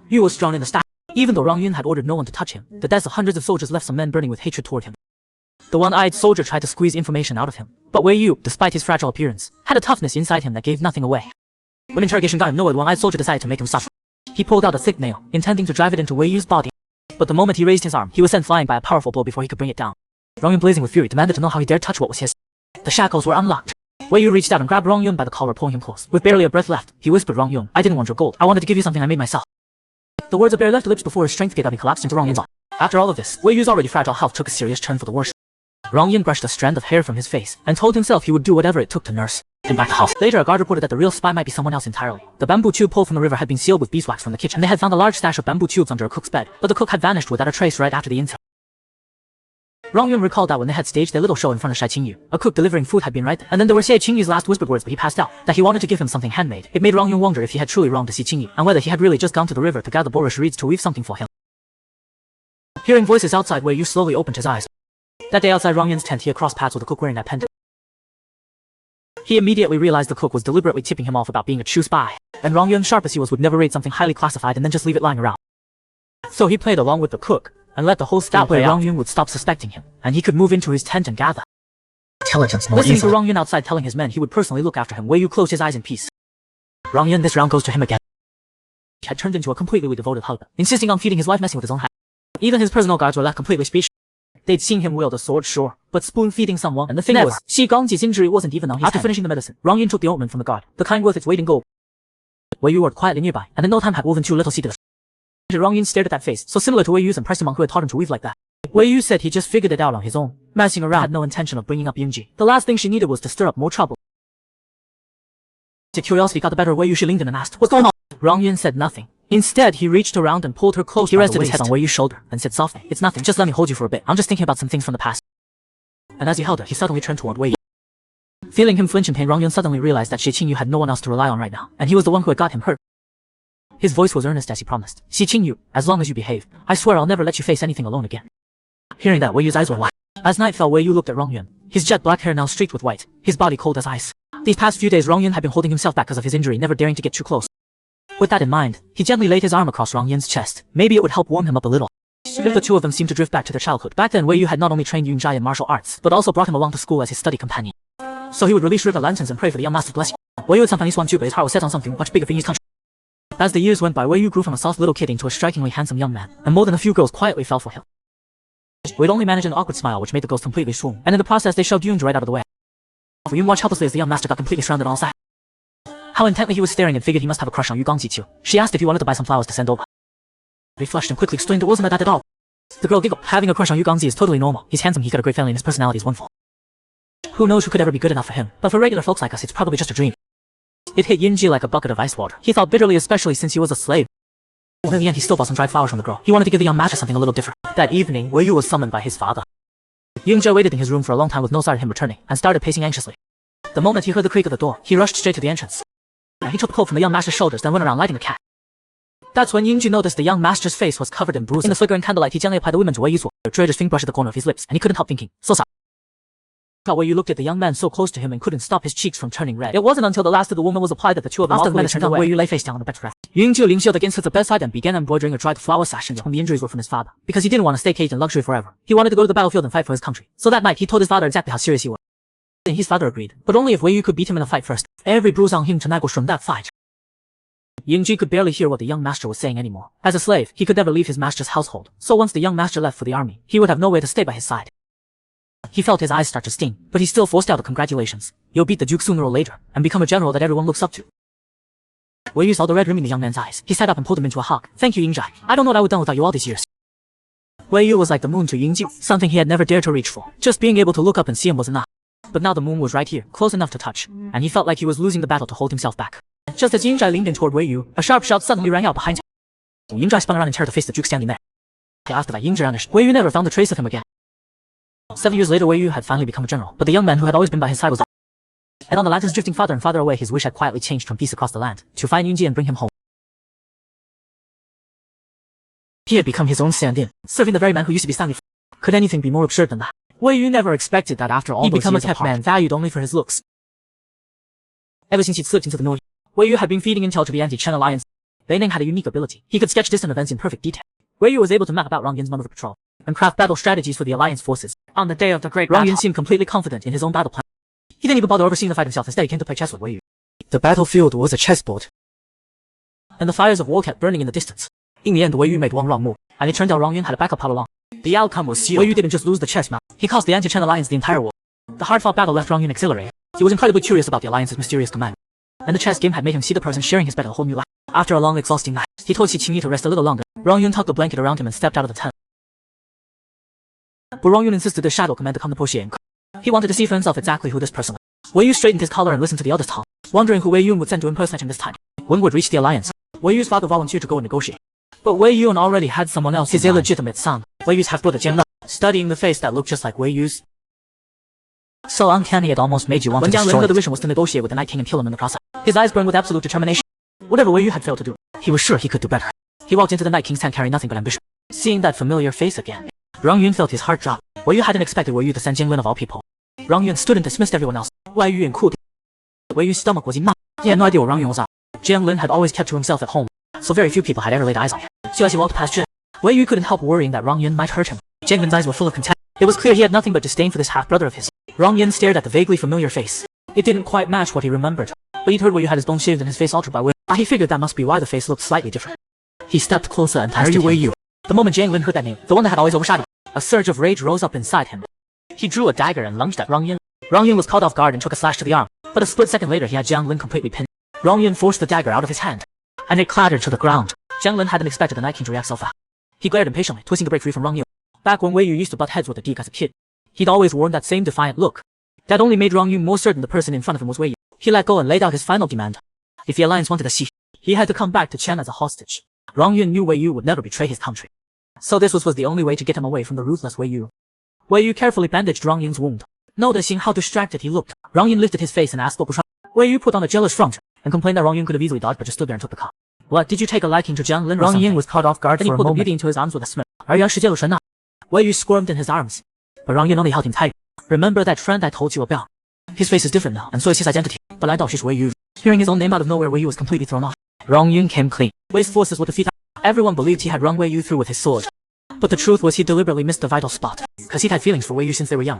Yu was drawn in the staff. Even though Rong Yun had ordered no one to touch him, the deaths of hundreds of soldiers left some men burning with hatred toward him. The one-eyed soldier tried to squeeze information out of him, but Wei Yu, despite his fragile appearance, had a toughness inside him that gave nothing away. When interrogation got him nowhere, the one-eyed soldier decided to make him suffer. He pulled out a thick nail, intending to drive it into Wei Yu's body. But the moment he raised his arm, he was sent flying by a powerful blow before he could bring it down. Rong Yun, blazing with fury, demanded to know how he dared touch what was his. The shackles were unlocked. Wei Yu reached out and grabbed Rong Yun by the collar, pulling him close. With barely a breath left, he whispered, Rong Yun, I didn't want your gold. I wanted to give you something I made myself. The words barely left the lips before his strength gave out and he collapsed into Rong Yun's arm. After all of this, Wei Yu's already fragile health took a serious turn for the worse. Rong Yun brushed a strand of hair from his face and told himself he would do whatever it took to nurse him back to health. Later, a guard reported that the real spy might be someone else entirely. The bamboo tube pulled from the river had been sealed with beeswax from the kitchen, and they had found a large stash of bamboo tubes under a cook's bed, but the cook had vanished without a trace right after the incident. Rong Yun recalled that when they had staged their little show in front of Shai Qingyu, a cook delivering food had been right, and then there were Shai Qingyu's last whispered words, but he passed out, that he wanted to give him something handmade. It made Rong Yun wonder if he had truly wronged Xi Qingyu, and whether he had really just gone to the river to gather bulrush reeds to weave something for him. Hearing voices outside, Wei Yu slowly opened his eyes. That day outside Rong Yun's tent, he had crossed paths with the cook wearing that pendant. He immediately realized the cook was deliberately tipping him off about being a true spy, and Rong Yun, sharp as he was, would never raid something highly classified and then just leave it lying around. So he played along with the cook, and let the whole staff play out. Rong Yun would stop suspecting him, and he could move into his tent and gather intelligence more easily. Listening to Rong Yun outside telling his men he would personally look after him, Wei Yu closed his eyes in peace. Rong Yun, this round goes to him again. He had turned into a completely devoted husband, insisting on feeding his wife, messing with his own hand. Even his personal guards were left completely speechless. They'd seen him wield a sword, sure, but spoon-feeding someone, and the thing was, Xi Gangji's injury wasn't even on his After finishing the medicine, Rong Yun took the ointment from the guard, the kind worth its weight in gold. Wei Yu worked quietly nearby, and in no time had woven 2 little seedless. Rong Yun stared at that face, so similar to Wei Yu's, and pressed him on who had taught him to weave like that. Wei Yu said he just figured it out on his own. Messing around, had no intention of bringing up Yingji. The last thing she needed was to stir up more trouble. Curiosity got the better of Wei Yu. She leaned in and asked, what's going on? Rong Yun said nothing. Instead, he reached around and pulled her close. He rested his head on Wei Yu's shoulder and said softly, it's nothing, just let me hold you for a bit. I'm just thinking about some things from the past. And as he held her, he suddenly turned toward Wei Yu. Feeling him flinch in pain, Rong Yun suddenly realized that Xi Qingyu had no one else to rely on right now, and he was the one who had got him hurt. His voice was earnest as he promised, Xi Qingyu, as long as you behave, I swear I'll never let you face anything alone again. Hearing that, Wei Yu's eyes were wide. As night fell, Wei Yu looked at Rong Yun, his jet black hair now streaked with white, his body cold as ice. These past few days, Rong Yun had been holding himself back because of his injury, never daring to get too close. With that in mind, he gently laid his arm across Rong Yun's chest. Maybe it would help warm him up a little. If the two of them seemed to drift back to their childhood. Back then, Wei Yu had not only trained Yun Jai in martial arts, but also brought him along to school as his study companion. So he would release river lanterns and pray for the young master's blessing. Wei Yu had sometimes one too, but his heart was set on something much bigger for his country. As the years went by, Wei Yu grew from a soft little kid into a strikingly handsome young man, and more than a few girls quietly fell for him. We'd only manage an awkward smile which made the girls completely swoon, and in the process they shoved Yun right out of the way. Yun watched helplessly as the young master got completely surrounded on all sides. How intently he was staring, and figured he must have a crush on Yu Gangji too. She asked if he wanted to buy some flowers to send over. He flushed and quickly explained it wasn't that at all. The girl giggled. Having a crush on Yu Gangji is totally normal. He's handsome, he's got a great family, and his personality is wonderful. Who knows who could ever be good enough for him, but for regular folks like us, it's probably just a dream. It hit Yinji like a bucket of ice water. He thought bitterly, especially since he was a slave. But in the end, he still bought some dried flowers from the girl. He wanted to give the young master something a little different. That evening, Wei Yu was summoned by his father. Yinji waited in his room for a long time with no sign of him returning, and started pacing anxiously. The moment he heard the creak of the door, he rushed straight to the entrance. He took the coat from the young master's shoulders, then went around lighting a cat. That's when Yinji noticed the young master's face was covered in bruises. In the flickering candlelight, he gently applied the women to Wei Yu's drew his finger brush at the corner of his lips, and he couldn't help thinking, so sorry. Wei Yu looked at the young man so close to him and couldn't stop his cheeks from turning red. It wasn't until the last of the woman was applied that the two of them after the medicine done, Wei Yu lay face down on the bed's rest. Yinji leaned against the bedside and began embroidering a dried flower sash when the injuries were from his father, because he didn't want to stay caged in luxury forever. He wanted to go to the battlefield and fight for his country. So that night, he told his father exactly how serious he was. And his father agreed, but only if Wei Yu could beat him in a fight first. Every bruise on him tonight was from that fight. Yingji could barely hear what the young master was saying anymore. As a slave, he could never leave his master's household, so once the young master left for the army, he would have nowhere to stay by his side. He felt his eyes start to sting, but he still forced out a congratulations. You'll beat the Duke sooner or later, and become a general that everyone looks up to. Wei Yu saw the red rim in the young man's eyes. He sat up and pulled him into a hug. Thank you, Yingjai. I don't know what I would have done without you all these years. Wei Yu was like the moon to Yingji, something he had never dared to reach for. Just being able to look up and see him was enough. But now the moon was right here, close enough to touch, and he felt like he was losing the battle to hold himself back. Just as Yingzhai leaned in toward Wei Yu, a sharp shout suddenly rang out behind him. Yingzhai spun around in terror to face the Duke standing there. After that, Yingzhai vanished. Wei Yu never found a trace of him again. 7 years later, Wei Yu had finally become a general, but the young man who had always been by his side was dead. And on the lanterns drifting farther and farther away, his wish had quietly changed from peace across the land to find Yunji and bring him home. He had become his own stand-in, serving the very man who used to be standing for. Could anything be more absurd than that? Wei Yu never expected that after all, he'd become a kept man valued only for his looks. Ever since he'd slipped into the North, Wei Yu had been feeding intel to the anti-Chen alliance. Beining had a unique ability. He could sketch distant events in perfect detail. Wei Yu was able to map out Rong Yin's maneuver patrol and craft battle strategies for the alliance forces. On the day of the great battle, Rong Yin seemed completely confident in his own battle plan. He didn't even bother overseeing the fight himself. Instead, he came to play chess with Wei Yu. The battlefield was a chessboard, and the fires of war kept burning in the distance. In the end, Wei Yu made one wrong move, and it turned out Rong Yin had a backup all along. The outcome was sealed. Wei Yu didn't just lose the chess match, he cost the anti-Chen alliance the entire war. The hard-fought battle left Rong Yin exhilarated. He was incredibly curious about the alliance's mysterious command, and the chess game had made him see the person sharing his bet a whole new light. After a long, exhausting night, he told Xi Qingyi to rest a little longer. Rong Yun tucked the blanket around him and stepped out of the tent. But Rong Yun insisted the shadow commander come to Poxie. He wanted to see for himself exactly who this person was. Wei Yu straightened his collar and listened to the others talk, wondering who Wei Yun would send to impersonate him this time. When would reach the alliance? Wei Yu's father volunteered to go and negotiate. But Wei Yun already had someone else, his illegitimate son, Wei Yu's half-brother Jian Le, studying the face that looked just like Wei Yu's. So uncanny it almost made you want to destroy it. When Jiang Len's vision was to negotiate with the Night King and kill him in the process. His eyes burned with absolute determination. Whatever Wei Yu had failed to do, he was sure he could do better. He walked into the Night King's tent carrying nothing but ambition. Seeing that familiar face again, Rong Yun felt his heart drop. Wei Yu hadn't expected Wei Yu to send Jiang Len of all people. Rong Yun stood and dismissed everyone else. Wei Yu and cooled. Wei Yu's stomach was enormous. He had no idea what Rong Yun was up. Jiang Len had always kept to himself at home, so very few people had ever laid eyes on him. So as he walked past Zhi, Wei Yu couldn't help worrying that Rong Yun might hurt him. Jiang Len's eyes were full of contempt. It was clear he had nothing but disdain for this half-brother of his. Rong Yun stared at the vaguely familiar face. It didn't quite match what he remembered, but he'd heard Wei Yu had his bones shaved and his face altered by Wei. He figured that must be why the face looked slightly different. He stepped closer and tested him. Wei Yu. The moment Jiang Len heard that name, the one that had always overshadowed, a surge of rage rose up inside him. He drew a dagger and lunged at Rong Yun. Rong Yun was caught off guard and took a slash to the arm, but a split second later he had Jiang Len completely pinned. Rong Yun forced the dagger out of his hand, and it clattered to the ground. Jiang Len hadn't expected the Night King to react so fast. He glared impatiently, twisting to break free from Rong Yun. Back when Wei Yu used to butt heads with the Deke as a kid, he'd always worn that same defiant look. That only made Rong Yun more certain the person in front of him was Wei Yu. He let go and laid out his final demand. If the alliance wanted to see, he had to come back to Chen as a hostage. Rong Yun knew Wei Yu would never betray his country, so this was the only way to get him away from the ruthless Wei Yu. Wei Yu carefully bandaged Rong Yun's wound. Noticing how distracted he looked, Rong Yun lifted his face and asked what was wrong. Wei Yu put on a jealous front and complained that Rong Yun could have easily dodged but just stood there and took the cut. What, did you take a liking to Jiang Len or something? Rong Yun was caught off guard for a moment. Then he pulled the beauty into his arms with a smirk. Wei Yu squirmed in his arms, but Rong Yun only held him tight. Remember that friend I told you about? His face is different now, and so is his identity. But I doubt she's Wei Yu. Hearing his own name out of nowhere, Wei Yu was completely thrown off. Rong Yun came clean. Wei's forces were defeated. Everyone believed he had run Wei Yu through with his sword. But the truth was he deliberately missed the vital spot, cause he'd had feelings for Wei Yu since they were young.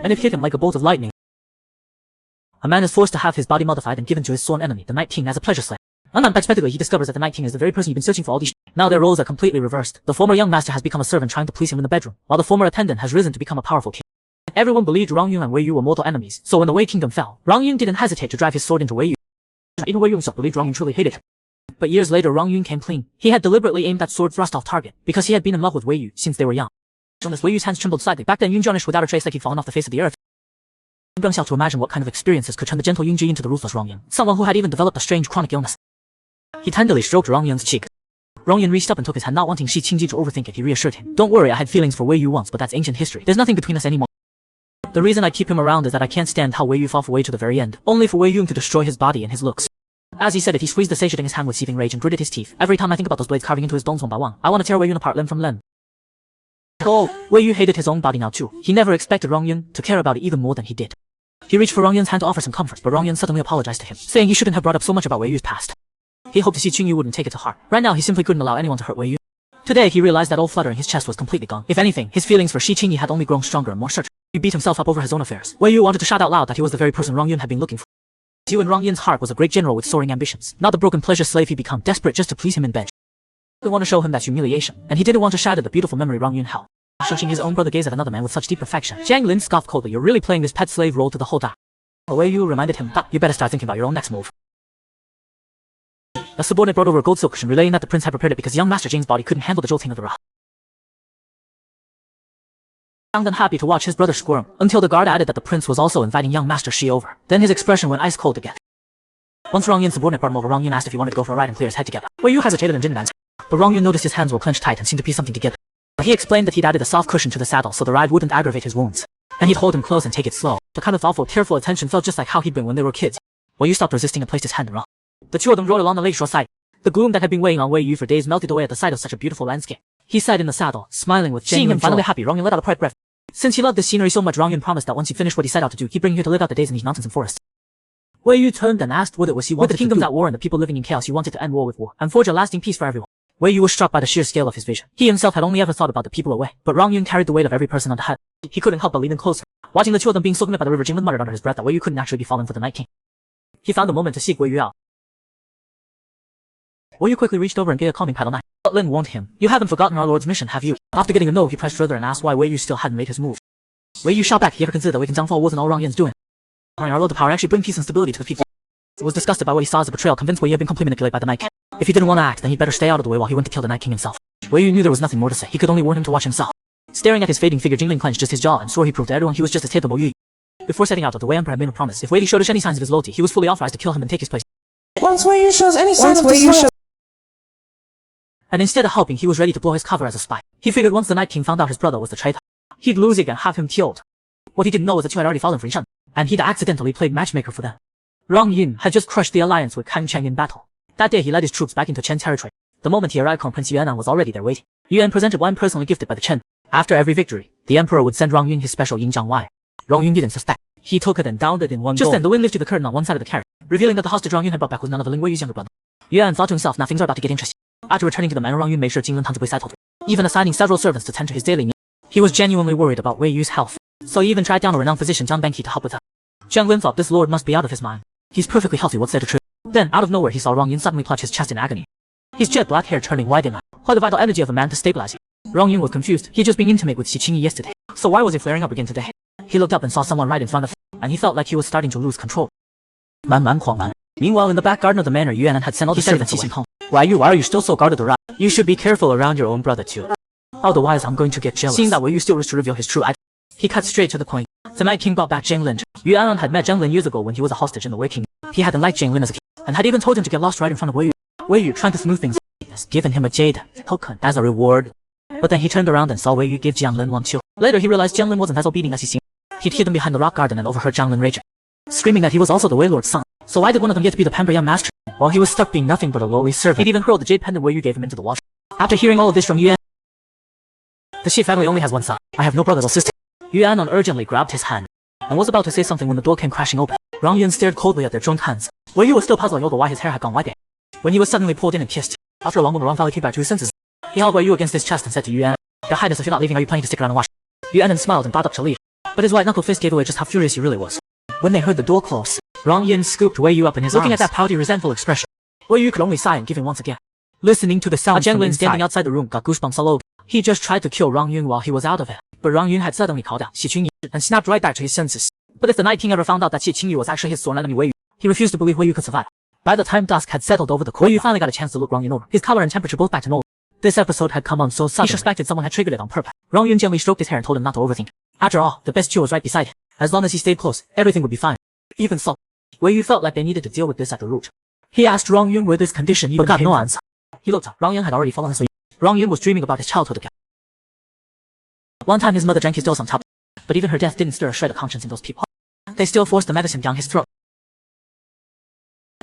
And it hit him like a bolt of lightning. A man is forced to have his body modified and given to his sworn enemy, the Night King, as a pleasure slave. Unexpectedly, he discovers that the Night King is the very person he's been searching for all these. Now their roles are completely reversed. The former young master has become a servant trying to please him in the bedroom, while the former attendant has risen to become a powerful king. Everyone believed Rong Yun and Wei Yu were mortal enemies, so when the Wei Kingdom fell, Rong Yun didn't hesitate to drive his sword into Wei Yu. Even Wei Yu himself believed Rong Yun truly hated him. But years later, Rong Yun came clean. He had deliberately aimed that sword thrust off target, because he had been in love with Wei Yu since they were young. As Wei Yu's hands trembled slightly, back then Yun vanished without a trace like he'd fallen off the face of the earth. Geng Xiao to imagine what kind of experiences could turn the gentle Yunji into the ruthless Rong Yun, someone who had even developed a strange chronic illness. He tenderly stroked Rong Yun's cheek. Rong Yun reached up and took his hand, not wanting Xi Qingji to overthink it. He reassured him. Don't worry, I had feelings for Wei Yu once, but that's ancient history. There's nothing between us anymore. The reason I keep him around is that I can't stand how Wei Yu fought for Wei to the very end, only for Wei Yun to destroy his body and his looks. As he said it, he squeezed the sachet in his hand with seething rage and gritted his teeth. Every time I think about those blades carving into his bones one by one, I want to tear Wei Yun apart limb from limb. Oh, Wei Yu hated his own body now too. He never expected Rong Yun to care about it even more than he did. He reached for Rong Yun's hand to offer some comfort, but Rong Yun suddenly apologized to him, saying he shouldn't have brought up so much about Wei Yu's past. He hoped Xi Qingyu wouldn't take it to heart. Right now, he simply couldn't allow anyone to hurt Wei Yu. Today, he realized that all flutter in his chest was completely gone. If anything, his feelings for Xi Qingyi had only grown stronger and more certain. He beat himself up over his own affairs. Wei Yu wanted to shout out loud that he was the very person Rong Yun had been looking for. Yu in Rong Yun's heart was a great general with soaring ambitions, not the broken pleasure slave he'd become, desperate just to please him in bed. He didn't want to show him that humiliation, and he didn't want to shatter the beautiful memory Rong Yun held. Watching his own brother gaze at another man with such deep affection, Jiang Lin scoffed coldly. You're really playing this pet slave role to the whole dark. Wei Yu reminded him that you better start thinking about your own next move. A subordinate brought over a gold silk cushion, relaying that the prince had prepared it because young Master Jing's body couldn't handle the jolting of the rock. Young unhappy to watch his brother squirm, until the guard added that the prince was also inviting young Master Shi over. Then his expression went ice cold again. Once Rong Yun's subordinate brought him over, Rong Yun asked if he wanted to go for a ride and clear his head together. Wei Yu hesitated and didn't answer, but Rong Yun noticed his hands were clenched tight and seemed to piece something together. He explained that he'd added a soft cushion to the saddle so the ride wouldn't aggravate his wounds, and he'd hold him close and take it slow. The kind of thoughtful, careful attention felt just like how he'd been when they were kids. Wei Yu stopped resisting and placed his hand in Rong. The two of them rode along the lakeshore side. The gloom that had been weighing on Wei Yu for days melted away at the sight of such a beautiful landscape. He sat in the saddle, smiling with genuine joy. Seeing him finally happy, Rong Yun let out a quiet breath. Since he loved this scenery so much, Rong Yun promised that once he finished what he set out to do, he'd bring him here to live out the days in these mountains and forests. Wei Yu turned and asked what it was he wanted to do. With the kingdoms at war and the people living in chaos, he wanted to end war with war and forge a lasting peace for everyone. Wei Yu was struck by the sheer scale of his vision. He himself had only ever thought about the people away, but Rong Yun carried the weight of every person on the head. He couldn't help but lean in closer. Watching the two of them being soaked up by the river, Jinglin muttered under his breath that Wei Yu couldn't actually be falling for the Night King. He found a moment to seek Wei Yu out. Wei Yu quickly reached over and gave a calming pat on the neck. But Lin warned him, "You haven't forgotten our lord's mission, have you?" After getting a no, he pressed further and asked why Wei Yu still hadn't made his move. Wei Yu shot back, he ever considered that Wei Jiang's fall wasn't all Rong Yun's doing. Our lord, the power actually bring peace and stability to the people. He was disgusted by what he saw as a betrayal, convinced Wei Yu had been completely manipulated by the Night King. If he didn't want to act, then he'd better stay out of the way while he went to kill the Night King himself. Wei Yu knew there was nothing more to say. He could only warn him to watch himself. Staring at his fading figure, Jinglin clenched just his jaw and swore he'd prove to everyone he was just as capable Yu. Before setting out, the Wei Emperor had made a promise. If Wei Yu showed any signs of his loyalty, he was fully authorized to kill him and take his place. Once Wei Yu shows any signs of disloyalty, and instead of helping, he was ready to blow his cover as a spy. He figured once the Night King found out his brother was the traitor, he'd lose it and have him killed. What he didn't know was that two had already fallen for each other, and he'd accidentally played matchmaker for them. Rong Yun had just crushed the alliance with Kang Cheng in battle. That day he led his troops back into Chen territory. The moment he arrived, Crown Prince Yuan was already there waiting. Yuan presented wine personally gifted by the Chen. After every victory, the emperor would send Rong Yun his special Yingjiang wine. Rong Yun didn't suspect. He took it and downed it in one go. Just then the wind lifted the curtain on one side of the carriage, revealing that the hostage Rong Yun had brought back was none other than Wei Yu's younger brother. Yuan thought to himself, now things are about to get interesting. After returning to the manor, Rong Yun made sure Jinglin tangibly settled, even assigning several servants to tend to his daily needs. He was genuinely worried about Wei Yu's health, so he even tried down a renowned physician Zhang Bengqi to help with her. Jinglin thought this lord must be out of his mind. He's perfectly healthy, what's there to true? Then, out of nowhere, he saw Rong Yun suddenly clutch his chest in agony. His jet black hair turning white in eye. Quite the vital energy of a man to stabilize him. Rong Yun was confused. He'd just been intimate with Xi Qingyi yesterday, so why was it flaring up again today? He looked up and saw someone right in front of him, and he felt like he was starting to lose control. Meanwhile, in the back garden of the manor, Yuan had sent all the servants away. Why are you still so guarded around? You should be careful around your own brother too. Otherwise, I'm going to get jealous. Seeing that Wei Yu still wished to reveal his true identity, he cut straight to the point. The Night King brought back Jinglin. Yuan had met Jinglin years ago when he was a hostage in the Wei King. He hadn't liked Jinglin as a kid, and had even told him to get lost right in front of Wei Yu. Wei Yu, trying to smooth things, has given him a jade token as a reward. But then he turned around and saw Wei Yu give Jianglin one too. Later he realized Jianglin wasn't as obedient as he seemed. He'd hidden behind the rock garden and overheard Jianglin raging, screaming that he was also the Wei Lord's son. So why did one of them get to be the pampered young master, while he was stuck being nothing but a lowly servant? He'd even hurled the jade pendant Wei Yu gave him into the water. After hearing all of this from Yuan, the Shi family only has one son. I have no brothers or sisters. Yuan urgently grabbed his hand, and was about to say something when the door came crashing open. Rong Yun stared coldly at their joined hands. Wei Yu was still puzzling over why his hair had gone white, when he was suddenly pulled in and kissed. After a long moment, Rong finally came back to his senses. He held Wei Yu against his chest and said to Yuan, "Your Highness, if you're not leaving, are you planning to stick around and watch?" Yuan smiled and got up to leave, but his white-knuckled fist gave away just how furious he really was. When they heard the door close, Rong Yun scooped Wei Yu up in his arms. Looking at that pouty, resentful expression, Wei Yu could only sigh and give in once again. Listening to the sound, Jinglin standing outside the room got goosebumps all over. He just tried to kill Rong Yun while he was out of it, but Rong Yun had suddenly called out Xi Qingyi and snapped right back to his senses. But if the Night King ever found out that Xi Qingyi was actually his sworn enemy Wei Yu, he refused to believe Wei Yu could survive. By the time dusk had settled over the court, Wei Yu finally got a chance to look Rong Yun over. His color and temperature both back to normal. This episode had come on so suddenly, he suspected someone had triggered it on purpose. Rong Yun gently stroked his hair and told him not to overthink. After all, the best Chu was right beside him. As long as he stayed close, everything would be fine. Even so, Wei Yu felt like they needed to deal with this at the root. He asked Rong Yun where this condition even got no answer. He looked up. Rong Yun had already fallen asleep. Rong Yun was dreaming about his childhood again. One time his mother drank his dose on top, but even her death didn't stir a shred of conscience in those people. They still forced the medicine down his throat.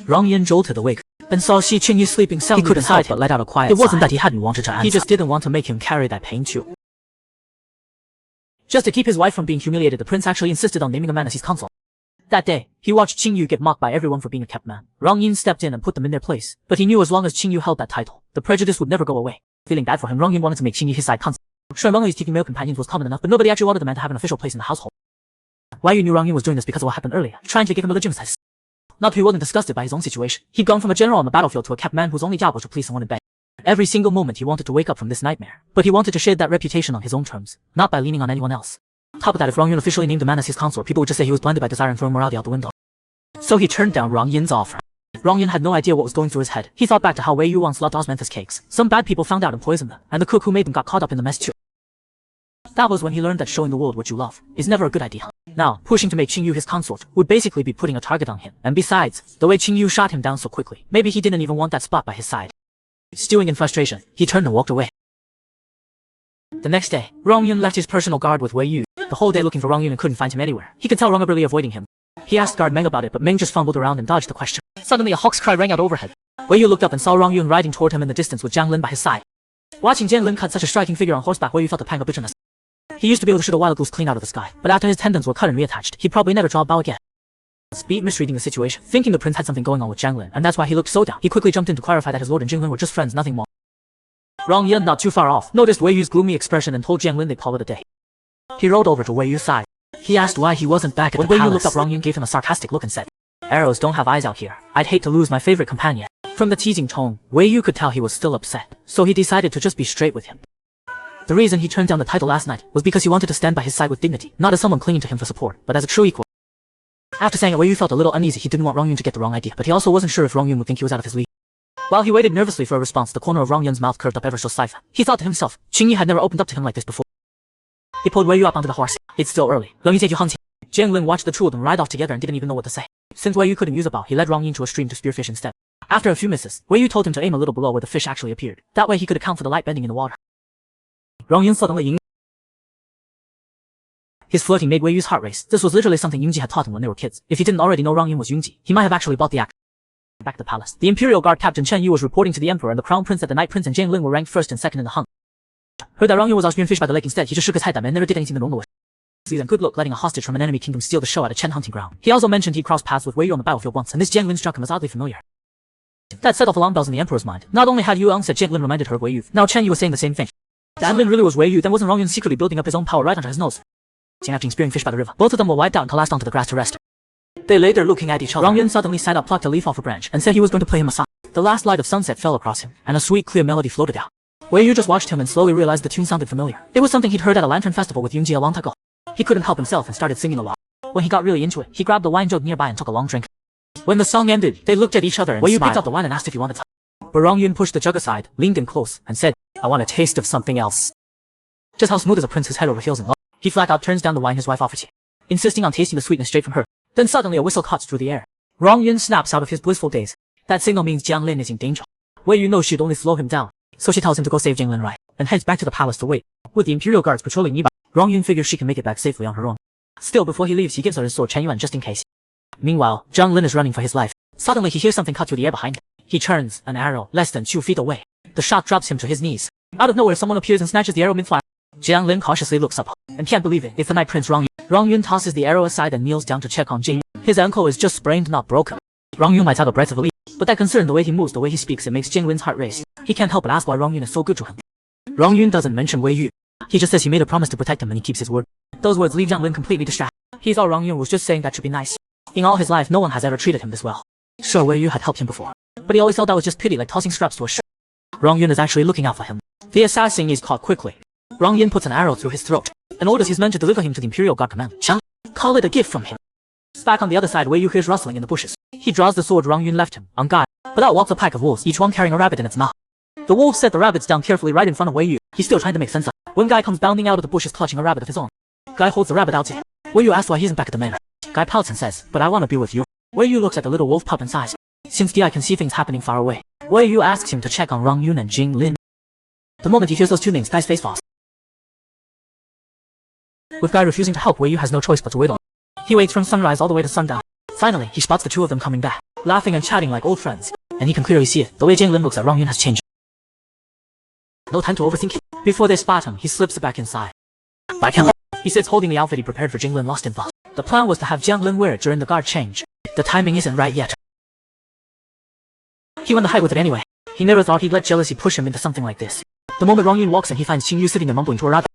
Rong Yun jolted awake and saw Xi Qingyi sleeping soundly. He couldn't hide but let out a quiet sigh. It wasn't that he hadn't wanted to answer. He just didn't want to make him carry that pain too. Just to keep his wife from being humiliated, the prince actually insisted on naming a man as his consort. That day, he watched Qingyu get mocked by everyone for being a kept man. Rong Yun stepped in and put them in their place, but he knew as long as Qingyu held that title, the prejudice would never go away. Feeling bad for him, Rong Yun wanted to make Qingyu his side consort. Sure, among his taking male companions was common enough, but nobody actually wanted the man to have an official place in the household. Wei Yu knew Rong Yun was doing this because of what happened earlier, trying to give him a legitimate. Not that he wasn't disgusted by his own situation. He'd gone from a general on the battlefield to a kept man whose only job was to please someone in bed. Every single moment he wanted to wake up from this nightmare, but he wanted to shed that reputation on his own terms, not by leaning on anyone else. Top of that, if Rong Yun officially named the man as his consort, people would just say he was blinded by desire and throwing morality out the window. So he turned down Rong Yun's offer. Rong Yun had no idea what was going through his head. He thought back to how Wei Yu once loved osmanthus cakes. Some bad people found out and poisoned them, and the cook who made them got caught up in the mess too. That was when he learned that showing the world what you love is never a good idea. Now, pushing to make Qing Yu his consort would basically be putting a target on him. And besides, the way Qing Yu shot him down so quickly, maybe he didn't even want that spot by his side. Stewing in frustration, he turned and walked away. The next day, Rong Yun left his personal guard with Wei Yu. The whole day looking for Rong Yun and couldn't find him anywhere. He could tell Rong wrongly avoiding him. He asked guard Meng about it, but Meng just fumbled around and dodged the question. Suddenly a hawk's cry rang out overhead. Wei Yu looked up and saw Rong Yun riding toward him in the distance with Jiang Lin by his side. Watching Jiang Lin cut such a striking figure on horseback, Wei Yu felt a pang of bitterness. He used to be able to shoot a wild goose clean out of the sky, but after his tendons were cut and reattached, he'd probably never draw a bow again. Speed misreading the situation, thinking the prince had something going on with Jiang Lin, and that's why he looked so down. He quickly jumped in to clarify that his lord and Jing Lin were just friends, nothing more. Rong Yun, not too far off, noticed Wei Yu's gloomy expression and told Jiang Lin they'd call it a day. He rode over to Wei Yu's side. He asked why he wasn't back at the palace. When Wei Yu looked up, Rong Yun gave him a sarcastic look and said, "Arrows don't have eyes out here. I'd hate to lose my favorite companion." From the teasing tone, Wei Yu could tell he was still upset, so he decided to just be straight with him. The reason he turned down the title last night was because he wanted to stand by his side with dignity, not as someone clinging to him for support, but as a true equal. After saying it, Wei Yu felt a little uneasy. He didn't want Rong Yun to get the wrong idea, but he also wasn't sure if Rong Yun would think he was out of his league. While he waited nervously for a response, the corner of Rong Yun's mouth curved up ever so slightly. He thought to himself, Qing Yi had never opened up to him like this before. He pulled Wei Yu up onto the horse. It's still early. Jiang Lin watched the two of them ride off together and didn't even know what to say. Since Wei Yu couldn't use a bow, he led Rong Yun to a stream to spearfish instead. After a few misses, Wei Yu told him to aim a little below where the fish actually appeared. That way he could account for the light bending in the water. Rong Yun suddenly His flirting made Wei Yu's heart race. This was literally something Yunji had taught him when they were kids. If he didn't already know Rong Yun was Yunji, he might have actually bought the act. Back to the palace. The Imperial Guard Captain Chen Yu was reporting to the Emperor, and the Crown Prince that the Night Prince and Jiang Lin were ranked first and second in the hunt. Heard that Rong Yun was out fish by the lake instead. He just shook his head. That man never did anything normal with. And good luck letting a hostage from an enemy kingdom steal the show at a Chen hunting ground. He also mentioned he'd crossed paths with Wei Yu on the battlefield once, and this Jiang Lin struck him as oddly familiar. That set off alarm bells in the Emperor's mind. Not only had Yu Ang said Jiang Lin reminded her of Wei Yu, now Chen Yu was saying the same thing. Jiang Lin really was Wei Yu, then wasn't Rong Yun secretly building up his own power right under his nose? After spearing fish by the river, both of them were wiped out and collapsed onto the grass to rest. They lay there looking at each other. Rong Yun suddenly sat up, plucked a leaf off a branch, and said he was going to play him a song. The last light of sunset fell across him, and a sweet, clear melody floated out. Wei Yu just watched him and slowly realized the tune sounded familiar. It was something he'd heard at a lantern festival with Yunji a long time ago. He couldn't help himself and started singing along. When he got really into it, he grabbed a wine jug nearby and took a long drink. When the song ended, they looked at each other and Wei Yu picked up the wine and asked if he wanted some. But Rong Yun pushed the jug aside, leaned in close, and said, "I want a taste of something else." Just how smooth is a prince who's head over heels in love? He flat out turns down the wine his wife offers him, insisting on tasting the sweetness straight from her. Then suddenly a whistle cuts through the air. Rong Yun snaps out of his blissful daze. That signal means Jiang Lin is in danger. Wei Yu knows she'd only slow him down, so she tells him to go save Jiang Lin right, and heads back to the palace to wait. With the Imperial Guards patrolling nearby, Rong Yun figures she can make it back safely on her own. Still, before he leaves, he gives her his sword Chen Yuan just in case. Meanwhile, Jiang Lin is running for his life. Suddenly he hears something cut through the air behind him. He turns, an arrow, less than 2 feet away. The shot drops him to his knees. Out of nowhere, someone appears and snatches the arrow mid-fire. Jiang Lin cautiously looks up, and can't believe it. It's the Night Prince Rong Yun. Rong Yun tosses the arrow aside and kneels down to check on Jing. His ankle is just sprained, not broken. Rong Yun might have a breath of relief, but that concern, the way he moves, the way he speaks, it makes Jing Lin's heart race. He can't help but ask why Rong Yun is so good to him. Rong Yun doesn't mention Wei Yu. He just says he made a promise to protect him and he keeps his word. Those words leave Jiang Lin completely distracted. He thought Rong Yun was just saying that should be nice. In all his life, no one has ever treated him this well. Sure, Wei Yu had helped him before, but he always felt that was just pity, like tossing straps to a shirt. Rong Yun is actually looking out for him. The assassin is caught quickly. Rong Yun puts an arrow through his throat and orders his men to deliver him to the Imperial Guard Command. Call it a gift from him. Back on the other side, Wei Yu hears rustling in the bushes. He draws the sword Rong Yun left him, on guard, but out walks a pack of wolves, each one carrying a rabbit in its mouth. The wolves set the rabbits down carefully right in front of Wei Yu. He's still trying to make sense of it. One guy comes bounding out of the bushes clutching a rabbit of his own. Guy holds the rabbit out to him. Wei Yu asks why he isn't back at the manor. Guy pouts and says, "But I want to be with you." Wei Yu looks at the little wolf pup and sighs. Since the eye can see things happening far away, Wei Yu asks him to check on Rong Yun and Jing Lin. The moment he hears those two names, Guy's face falls. With Guy refusing to help, Wei Yu has no choice but to wait on. He waits from sunrise all the way to sundown. Finally, he spots the two of them coming back, laughing and chatting like old friends. And he can clearly see it, the way Jing Lin looks at Rong Yun has changed. No time to overthink it. Before they spot him, he slips back inside. Back him. He sits holding the outfit he prepared for Jing Lin, lost in thought. The plan was to have Jiang Lin wear it during the guard change. The timing isn't right yet. He went the height with it anyway. He never thought he'd let jealousy push him into something like this. The moment Rong Yun walks in, he finds Qing Yu sitting there mumbling to a rabbit.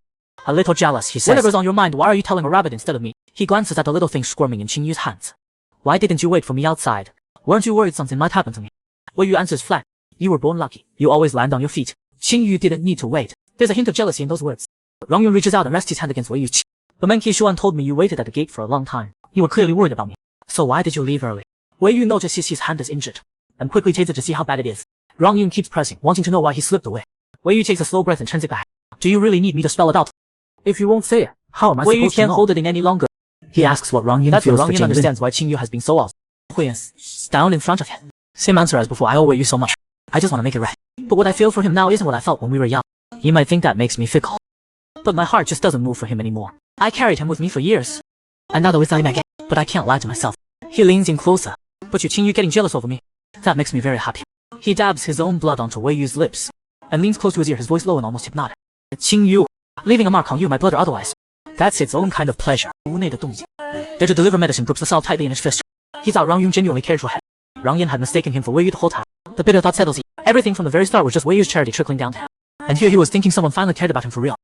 A little jealous, he says. "Whatever's on your mind, why are you telling a rabbit instead of me?" He glances at the little thing squirming in Qing Yu's hands. "Why didn't you wait for me outside? Weren't you worried something might happen to me?" Wei Yu answers flat. "You were born lucky. You always land on your feet." Qing Yu didn't need to wait. There's a hint of jealousy in those words. Rong Yun reaches out and rests his hand against Wei Yu's cheek. "The Menki Shuan told me you waited at the gate for a long time. You were clearly worried about me. So why did you leave early?" Wei Yu notices his hand is injured. and quickly tastes it to see how bad it is. Rong Yun keeps pressing, wanting to know why he slipped away. Wei Yu takes a slow breath and turns it back. Do you really need me to spell it out? If you won't say it, how am I supposed to know? Wei Yu can't hold it in any longer. He asks what Rong Yun feels for Jing Lin. That's when Rong Yun understands why Qing Yu has been so awesome. Hui Yan is down in front of him. Same answer as before, I owe Wei Yu so much. I just want to make it right. But what I feel for him now isn't what I felt when we were young. He might think that makes me fickle. But my heart just doesn't move for him anymore. I carried him with me for years. And now that we're starting again, but I can't lie to myself. He leans in closer. But you Qing Yu getting jealous over me. That makes me very happy. He dabs his own blood onto Wei Yu's lips. And leans close to his ear, his voice low and almost hypnotic. Qing Yu, leaving a mark on you, my blood or otherwise. That's its own kind of pleasure. There to deliver medicine grips the saw tightly in his fist. He thought Rong Yun genuinely cared for him. Rong Yin had mistaken him for Wei Yu the whole time. The bitter thought settles. Everything from the very start was just Wei Yu's charity trickling down to him. And here he was thinking someone finally cared about him for real.